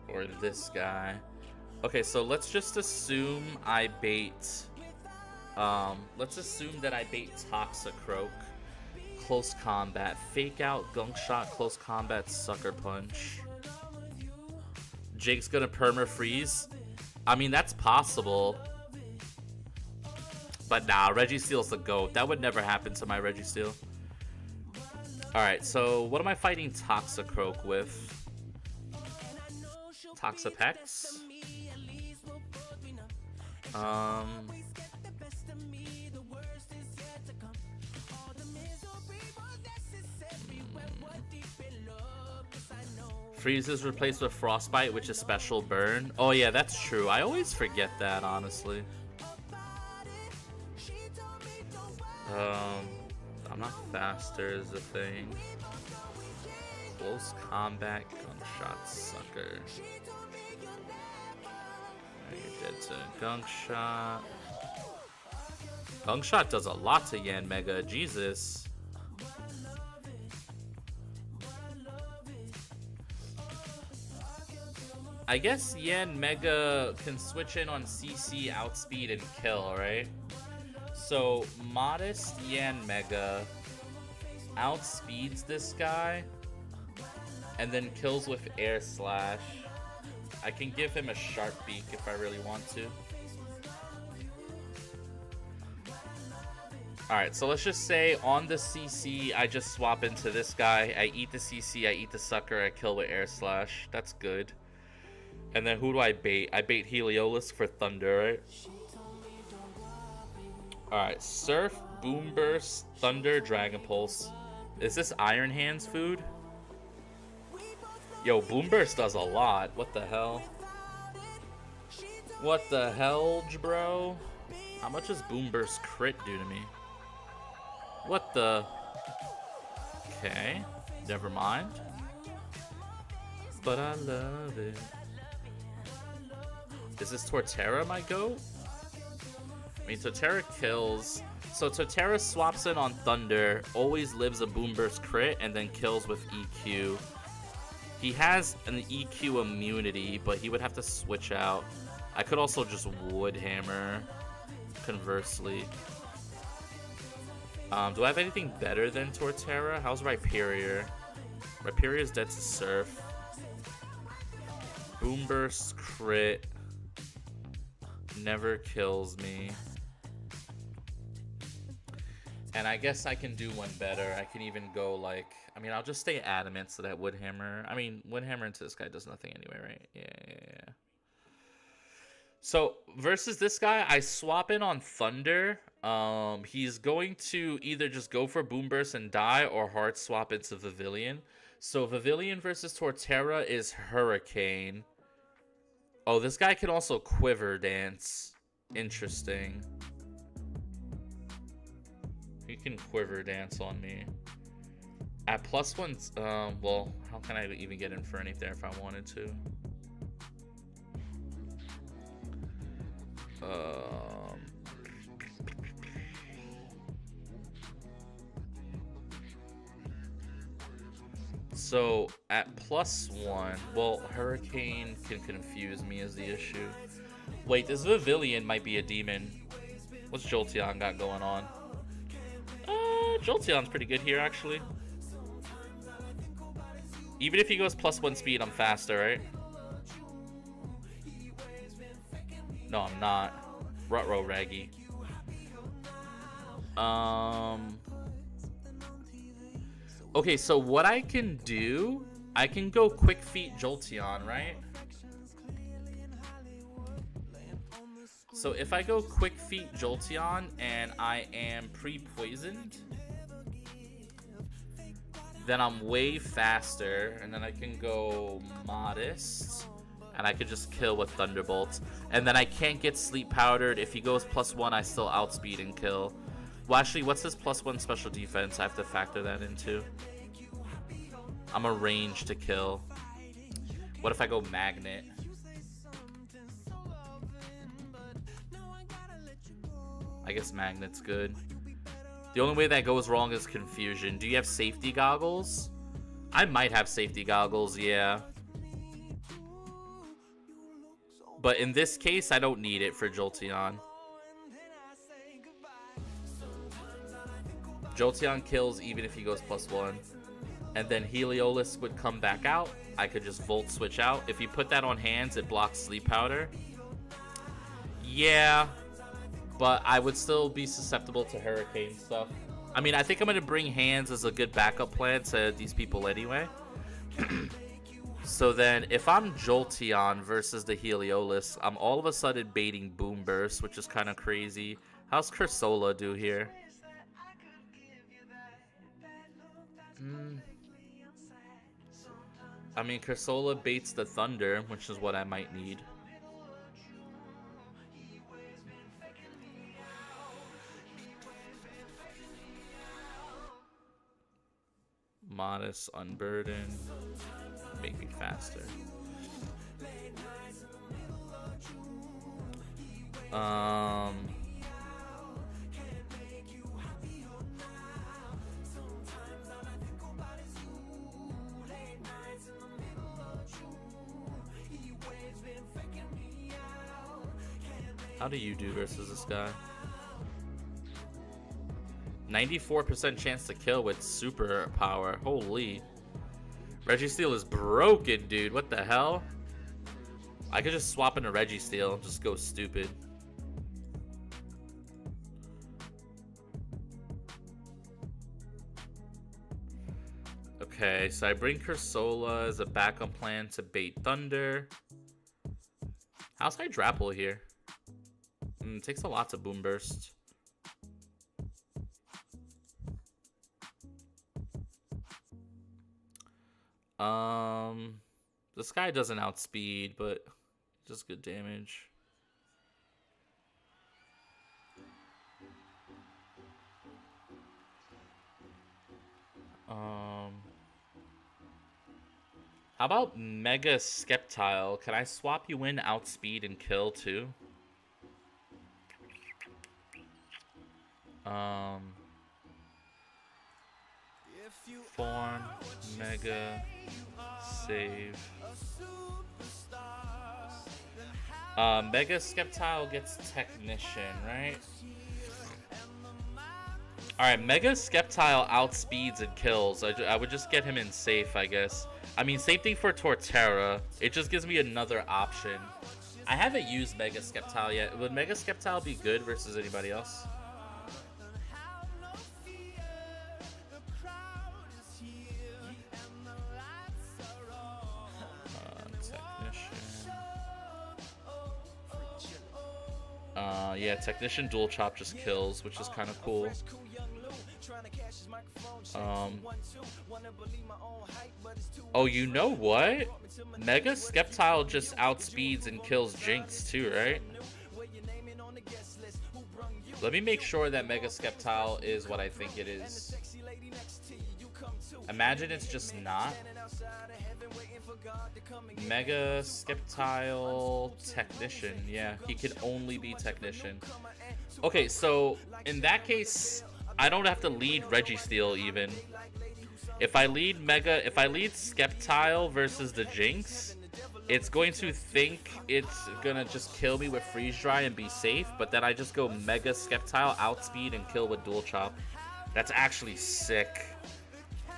or this guy? Okay, so let's just assume I bait... let's assume that I bait Toxicroak. Close combat. Fake out, gunk shot, close combat, sucker punch. Jake's gonna perma freeze. I mean, that's possible. But nah, Registeel's the GOAT. That would never happen to my Registeel. Alright, so what am I fighting Toxicroak with? Toxapex? Freeze is replaced with Frostbite, which is special burn. Oh yeah, that's true. I always forget that, honestly. I'm not faster is the thing. Close combat, gunshot, sucker. You're dead to gunk shot. Gunk shot does a lot to Yanmega, Jesus. I guess Yanmega can switch in on CC, outspeed, and kill, right? So, Modest Yanmega outspeeds this guy and then kills with Air Slash. I can give him a Sharp Beak if I really want to. Alright, so let's just say on the CC, I just swap into this guy. I eat the CC, I eat the sucker, I kill with Air Slash. That's good. And then who do I bait? I bait Heliolisk for Thunder, right? Alright, Surf, Boom Burst, Thunder, Dragon Pulse. Is this Iron Hands food? Yo, Boom Burst does a lot. What the hell? What the hell, bro? How much does Boom Burst crit do to me? What the? Okay, never mind. But I love it. Is this Torterra my goat? I mean, Torterra kills. So Torterra swaps in on Thunder, always lives a Boom Burst crit, and then kills with EQ. He has an EQ immunity, but he would have to switch out. I could also just Wood Hammer, conversely. Do I have anything better than Torterra? How's Rhyperior? Rhyperior's dead to Surf. Boom Burst crit. Never kills me. And I guess I can do one better. I can even go like... I mean, I'll just stay Adamant so that Wood Hammer... I mean, Wood Hammer into this guy does nothing anyway, right? Yeah. So, versus this guy, I swap in on Thunder. He's going to either just go for Boom Burst and die or hard swap into Pavilion. So, Pavilion versus Torterra is Hurricane. Oh, this guy can also Quiver Dance. Interesting. He can Quiver Dance on me. At +1, well, how can I even get Infernape there if I wanted to? So at +1, well, Hurricane can confuse me is the issue. Wait, this Pavilion might be a demon. What's Jolteon got going on? Jolteon's pretty good here, actually. Even if he goes +1 speed, I'm faster, right? No, I'm not. Rutro Raggy. Okay, so what I can do, I can go Quick Feet Jolteon, right? So if I go Quick Feet Jolteon and I am pre-poisoned, then I'm way faster, and then I can go Modest and I could just kill with Thunderbolt. And then I can't get Sleep Powdered. If he goes +1, I still outspeed and kill. Well, actually, what's his +1 special defense? I have to factor that in too. I'm a range to kill. What if I go Magnet? I guess Magnet's good. The only way that goes wrong is Confusion. Do you have safety goggles? I might have safety goggles, yeah. But in this case, I don't need it for Jolteon. Jolteon kills even if he goes +1. And then Heliolisk would come back out. I could just Volt Switch out. If you put that on hands, it blocks Sleep Powder. Yeah. But I would still be susceptible to Hurricane stuff. I mean, I think I'm going to bring hands as a good backup plan to these people anyway. So then, if I'm Jolteon versus the Heliolisk, I'm all of a sudden baiting Boom Burst, which is kind of crazy. How's Cursola do here? I mean, Cursola baits the Thunder, which is what I might need. Modest, Unburden, make me faster. How do you do versus this guy? 94% chance to kill with super power. Holy. Registeel is broken, dude. What the hell? I could just swap into Registeel and just go stupid. Okay, so I bring Cursola as a backup plan to bait Thunder. How's Hydrapple here? It takes a lot to Boom Burst. This guy doesn't outspeed, but just good damage. How about Mega Sceptile? Can I swap you in, outspeed, and kill too? Form, Mega, save. Mega Sceptile gets Technician, right? Alright, Mega Sceptile outspeeds and kills. I would just get him in safe, I guess. I mean, same thing for Torterra. It just gives me another option. I haven't used Mega Sceptile yet. Would Mega Sceptile be good versus anybody else? Yeah, Technician Dual Chop just kills, which is kind of cool. Oh, you know what? Mega Sceptile just outspeeds and kills Jinx too, right? Let me make sure that Mega Sceptile is what I think it is. Imagine it's just not. Mega Sceptile Technician. Yeah, he can only be Technician. Okay, so in that case, I don't have to lead Registeel even. If I lead Sceptile versus the Jinx, it's going to think it's gonna just kill me with Freeze Dry and be safe, but then I just go Mega Sceptile, outspeed, and kill with Dual Chop. That's actually sick.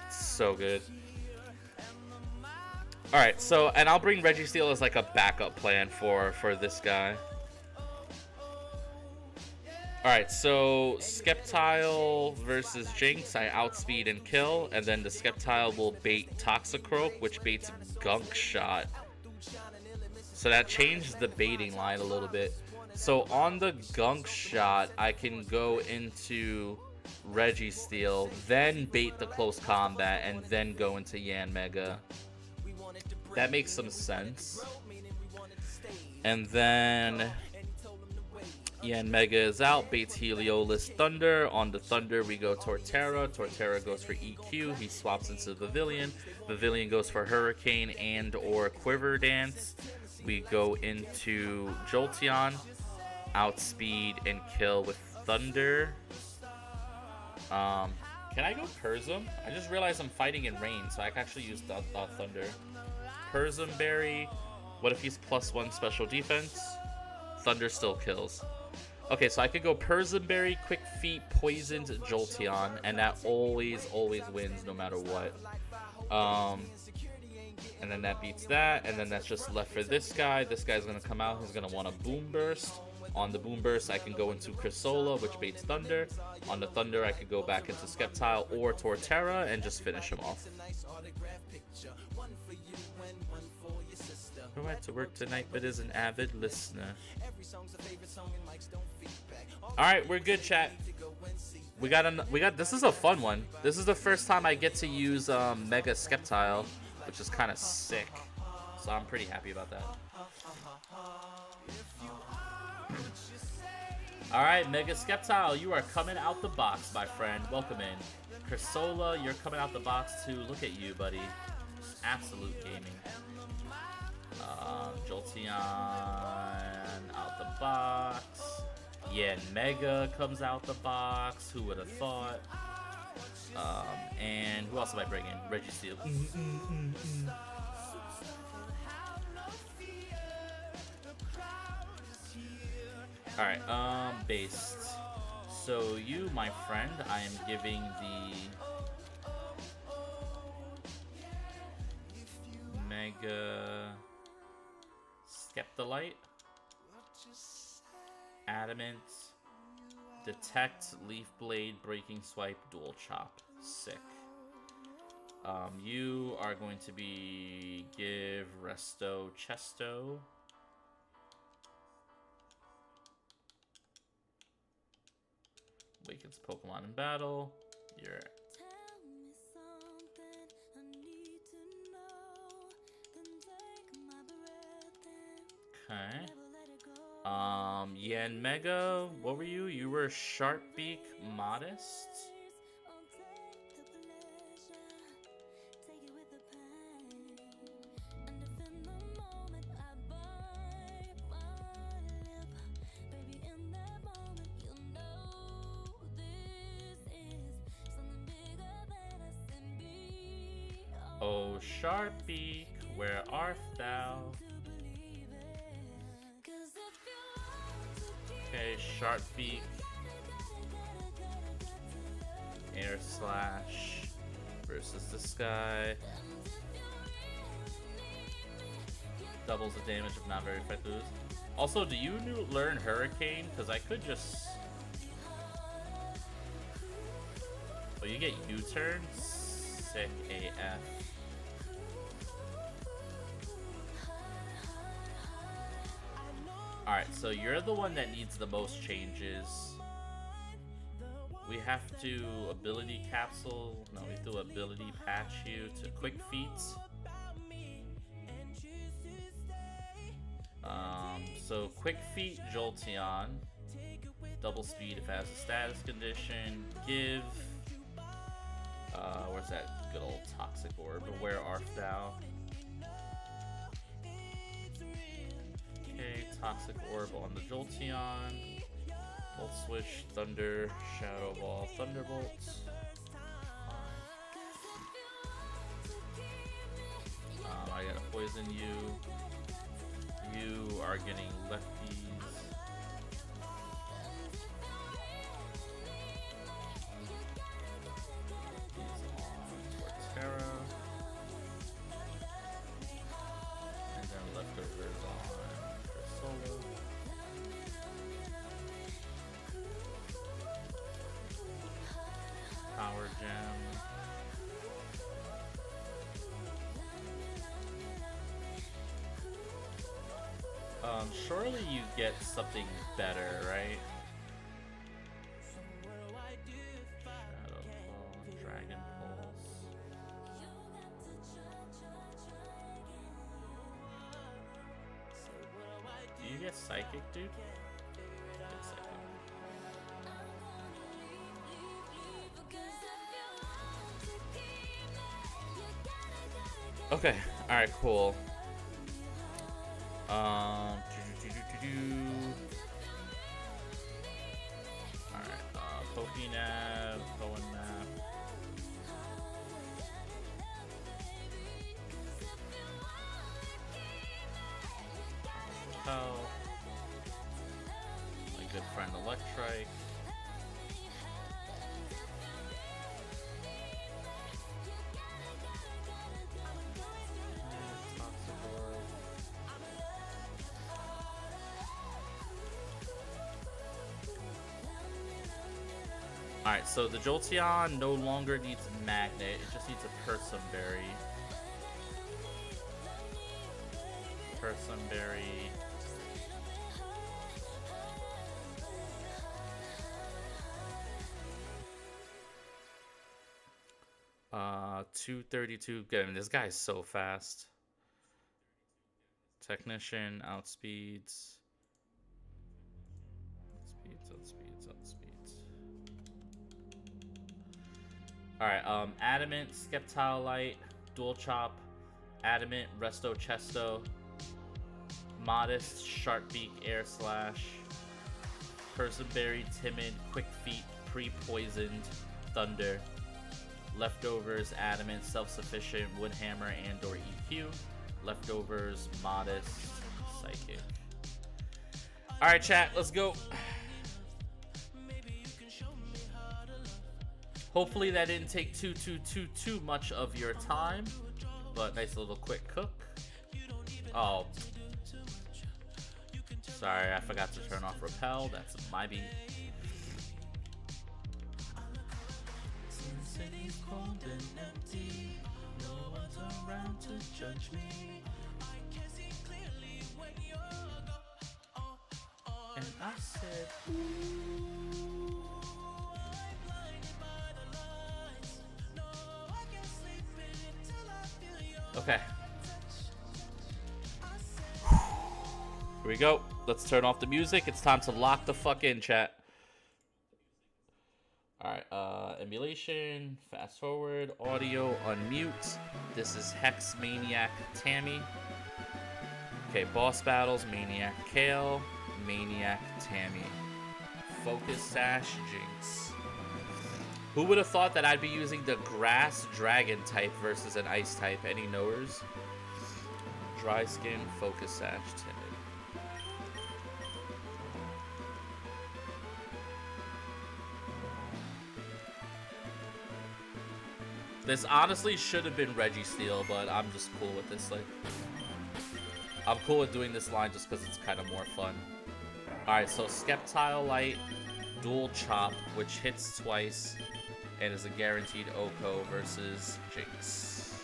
It's so good. Alright, so, and I'll bring Registeel as like a backup plan for this guy. Alright, so Sceptile versus Jinx, I outspeed and kill, and then the Sceptile will bait Toxicroak, which baits Gunk Shot. So that changed the baiting line a little bit. So on the Gunk Shot, I can go into Registeel, then bait the close combat, and then go into Yanmega. That makes some sense. And then Mega is out, baits Heliolus Thunder. On the Thunder, we go Torterra. Torterra goes for EQ. He swaps into Pavilion. Pavilion goes for Hurricane and or Quiver Dance. We go into Jolteon, outspeed and kill with Thunder. Can I go Persim? I just realized I'm fighting in rain, so I can actually use Thunder. Persim Berry. What if he's +1 special defense? Thunder still kills. Okay, so I could go Persim Berry, Quick Feet, Poisoned Jolteon, and that always wins no matter what. And then that beats that, and then that's just left for this guy. This guy's gonna come out, he's gonna want a Boom Burst. On the Boom Burst, I can go into Crissola, which baits Thunder. On the Thunder, I could go back into Sceptile or Torterra and just finish him off. I went to work tonight, but is an avid listener. Alright, we're good, chat. We got this is a fun one. This is the first time I get to use Mega Sceptile, which is kind of sick. So I'm pretty happy about that. Alright, Mega Sceptile, you are coming out the box, my friend. Welcome in. Crissola, you're coming out the box too. Look at you, buddy. Absolute gaming. Jolteon out the box. Yeah, Mega comes out the box. Who would have thought? And who else am I bringing? Registeel. Alright, based. So you, my friend, I am giving the Mega Skeptolite, Adamant, Detect, Leaf Blade, Breaking Swipe, Dual Chop. Sick. You are going to be give Resto Chesto. Wakens Pokemon in battle. You're okay. Yen Mega, what were you? You were Sharpbeak Modest. Oh, Sharpbeak, where art thou? Okay, Sharpbeak. Air Slash versus this guy. Doubles the damage of not very effective. Also, do you learn Hurricane? Because I could just... Oh, you get U-turn? Sick AF. Alright, so you're the one that needs the most changes. We have to ability capsule. No, we have to ability patch you to Quick Feet. So Quick Feet Jolteon. Double speed if it has a status condition. Give. Where's that good old Toxic Orb? Where art thou? Okay, Toxic Orb on the Jolteon. Volt Swish, Thunder, Shadow Ball, Thunderbolt. I gotta poison you. You are getting lefties. Torterra. And then leftovers on Crissola. Power Gem. Surely you get something better, right? Shadow Ball, Dragon Pulse. get psychic, dude? Get psychic. Okay, alright, cool. Alright, Pokénav, Bowen Map. Oh. My good friend Electrike. Alright, so the Jolteon no longer needs Magnet, it just needs a Persimberry. Persimberry. 232. Good. I mean, this guy's so fast. Technician, outspeeds. Outspeeds. Alright, Adamant, Skeptile Light, Dual Chop, Adamant, Resto Chesto, Modest, Sharp Beak, Air Slash, Persimberry, Timid, Quick Feet, Pre-Poisoned, Thunder, Leftovers, Adamant, Self-Sufficient, Woodhammer, and or EQ, Leftovers, Modest, Psychic. Alright, chat, let's go. Hopefully that didn't take too much of your time, but nice little quick cook. Oh, sorry, I forgot to turn off Repel. That's my beat. And I said, okay. Here we go. Let's turn off the music. It's time to lock the fuck in, chat. Alright, emulation, fast forward, audio, unmute. This is Hex, Maniac, Tammy. Okay, boss battles, Maniac, Kale, Maniac, Tammy. Focus, Sash, Jinx. Who would have thought that I'd be using the grass dragon type versus an ice type? Any knowers? Dry skin, focus, Sash, timid. This honestly should have been Registeel, but I'm just cool with this. Like, I'm cool with doing this line just because it's kind of more fun. Alright, so Skeptile Light, Dual Chop, which hits twice and is a guaranteed Oko versus Jinx.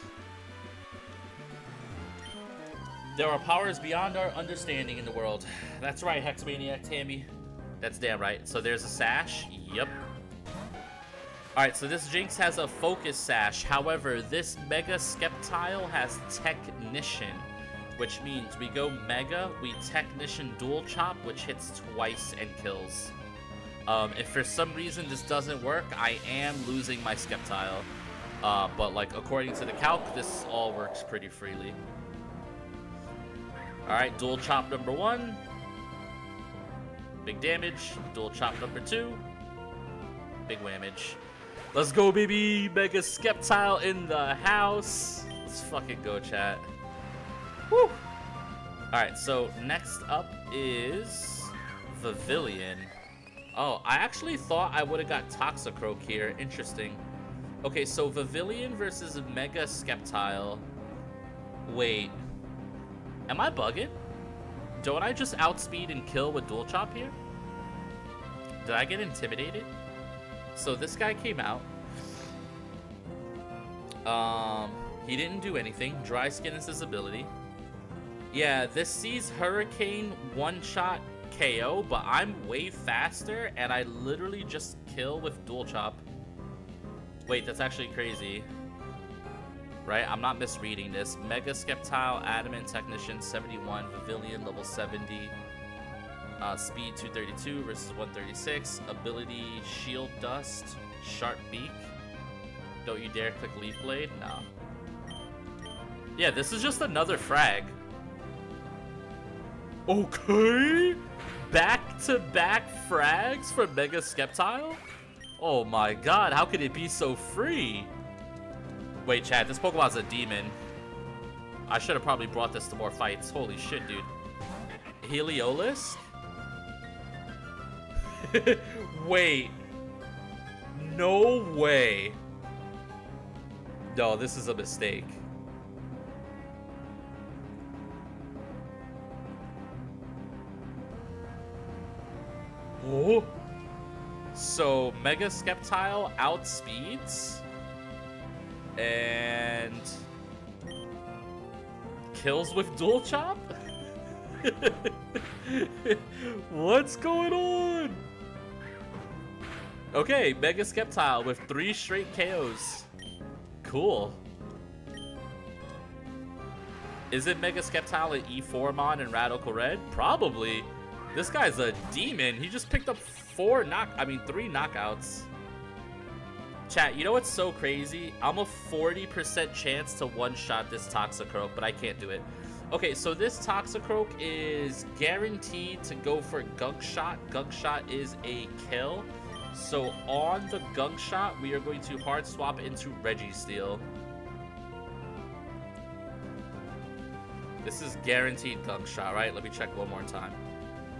There are powers beyond our understanding in the world. That's right, Hexmaniac Tammy. That's damn right. So there's a Sash. Yep. Alright, so this Jinx has a Focus Sash. However, this Mega Skeptile has Technician, which means we go Mega, we Technician Dual Chop, which hits twice and kills. If for some reason this doesn't work, I am losing my Skeptile. But like according to the calc, this all works pretty freely. Alright, Dual Chop number 1. Big damage. Dual Chop number 2. Big whammage. Let's go, baby! Mega Skeptile in the house. Let's fucking go, chat. Woo! Alright, so next up is Pavilion. Oh, I actually thought I would have got Toxicroak here. Interesting. Okay, so Pavilion versus Mega Skeptile. Wait. Am I bugging? Don't I just outspeed and kill with Dual Chop here? Did I get intimidated? So this guy came out. He didn't do anything. Dry Skin is his ability. Yeah, this sees Hurricane one-shot KO, but I'm way faster, and I literally just kill with Dual Chop. Wait, that's actually crazy. Right? I'm not misreading this. Mega Skeptile, Adamant Technician, 71. Pavilion, level 70. Speed 232 versus 136. Ability Shield Dust, Sharp Beak. Don't you dare click Leaf Blade. No. Yeah, this is just another frag. Okay. Back-to-back frags for Mega Skeptile? Oh my god, how could it be so free? Wait, chat, this Pokemon's a demon. I should have probably brought this to more fights. Holy shit, dude. Heliolisk? Wait. No way. No, this is a mistake. Oh. So, Mega Skeptile outspeeds and kills with Dual Chop? What's going on? Okay, Mega Skeptile with 3 straight KOs. Cool. Is it Mega Skeptile at E4 in Radical Red? Probably. This guy's a demon. He just picked up 3 knockouts. Chat, you know what's so crazy? I'm a 40% chance to one-shot this Toxicroak, but I can't do it. Okay, so this Toxicroak is guaranteed to go for Gunk Shot. Gunk Shot is a kill. So on the Gunk Shot, we are going to hard swap into Registeel. This is guaranteed Gunk Shot, right? Let me check one more time.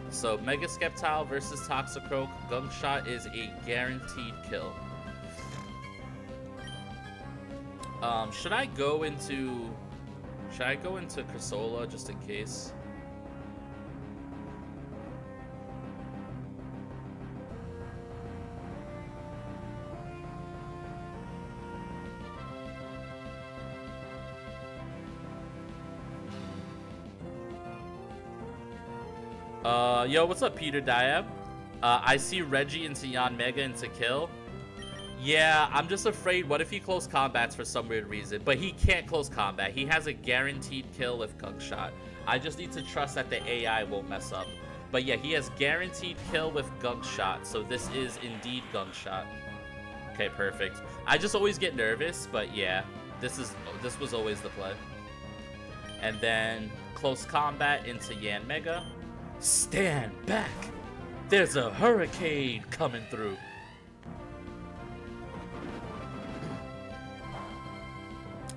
So Mega Skeptile versus Toxicroak. Gunk Shot is a guaranteed kill. Should I go into Crasola just in case? Yo, what's up, Peter Diab? I see Reggie into Yanmega into kill. Yeah, I'm just afraid, what if he close combats for some weird reason? But he can't close combat. He has a guaranteed kill with Gunk Shot. I just need to trust that the AI won't mess up. But yeah, he has guaranteed kill with Gunk Shot, so this is indeed Gunk Shot. Okay, perfect. I just always get nervous, but yeah, this was always the play. And then close combat into Yanmega. Stand back! There's a hurricane coming through.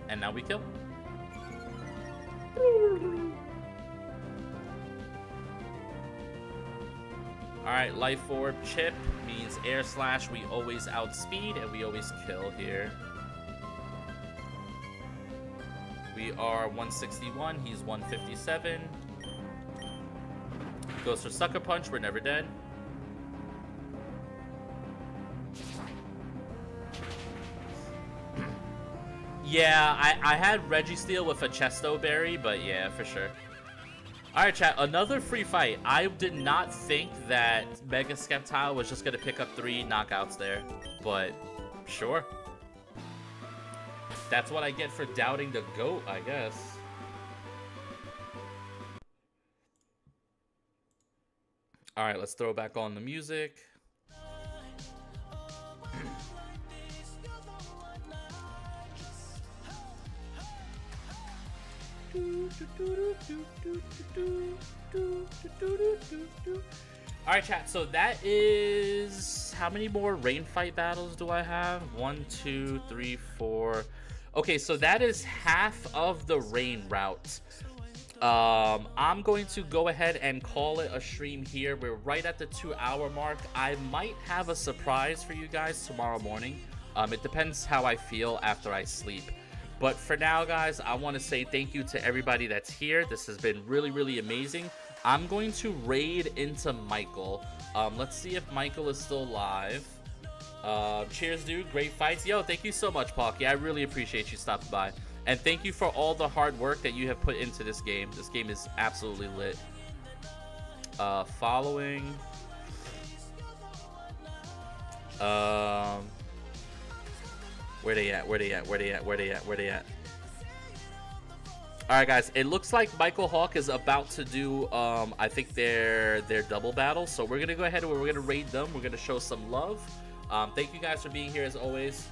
And now we kill. Alright, Life Orb Chip means Air Slash. We always outspeed and we always kill here. We are 161, he's 157. Goes for Sucker Punch, we're never dead. Yeah, I had Registeel with a Chesto Berry, but yeah, for sure. Alright, chat, another free fight. I did not think that Mega Skeptile was just going to pick up 3 knockouts there, but sure. That's what I get for doubting the GOAT, I guess. Alright, let's throw back on the music. Alright, chat, so that is... How many more rain fight battles do I have? 1, 2, 3, 4... Okay, so that is half of the rain route. I'm going to go ahead and call it a stream here. We're right at the 2-hour mark. I might have a surprise for you guys tomorrow morning. It depends how I feel after I sleep. But for now, guys, I want to say thank you to everybody that's here. This has been really, really amazing. I'm going to raid into Michael. Let's see if Michael is still live. Cheers, dude. Great fights. Yo, thank you so much, Pocky. I really appreciate you stopping by. And thank you for all the hard work that you have put into this game. This game is absolutely lit. Following. Where they at? All right, guys. It looks like Michael Hawk is about to do, I think their double battle. So we're gonna go ahead and we're gonna raid them. We're gonna show some love. Thank you guys for being here as always.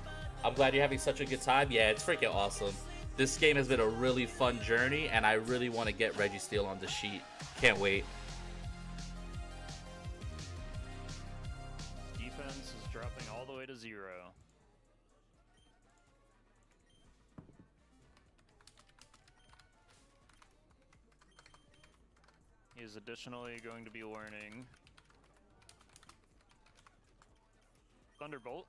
I'm glad you're having such a good time. Yeah, it's freaking awesome. This game has been a really fun journey, and I really want to get Registeel on TheSheet. Can't wait. Defense is dropping all the way to 0. He is additionally going to be learning Thunderbolt.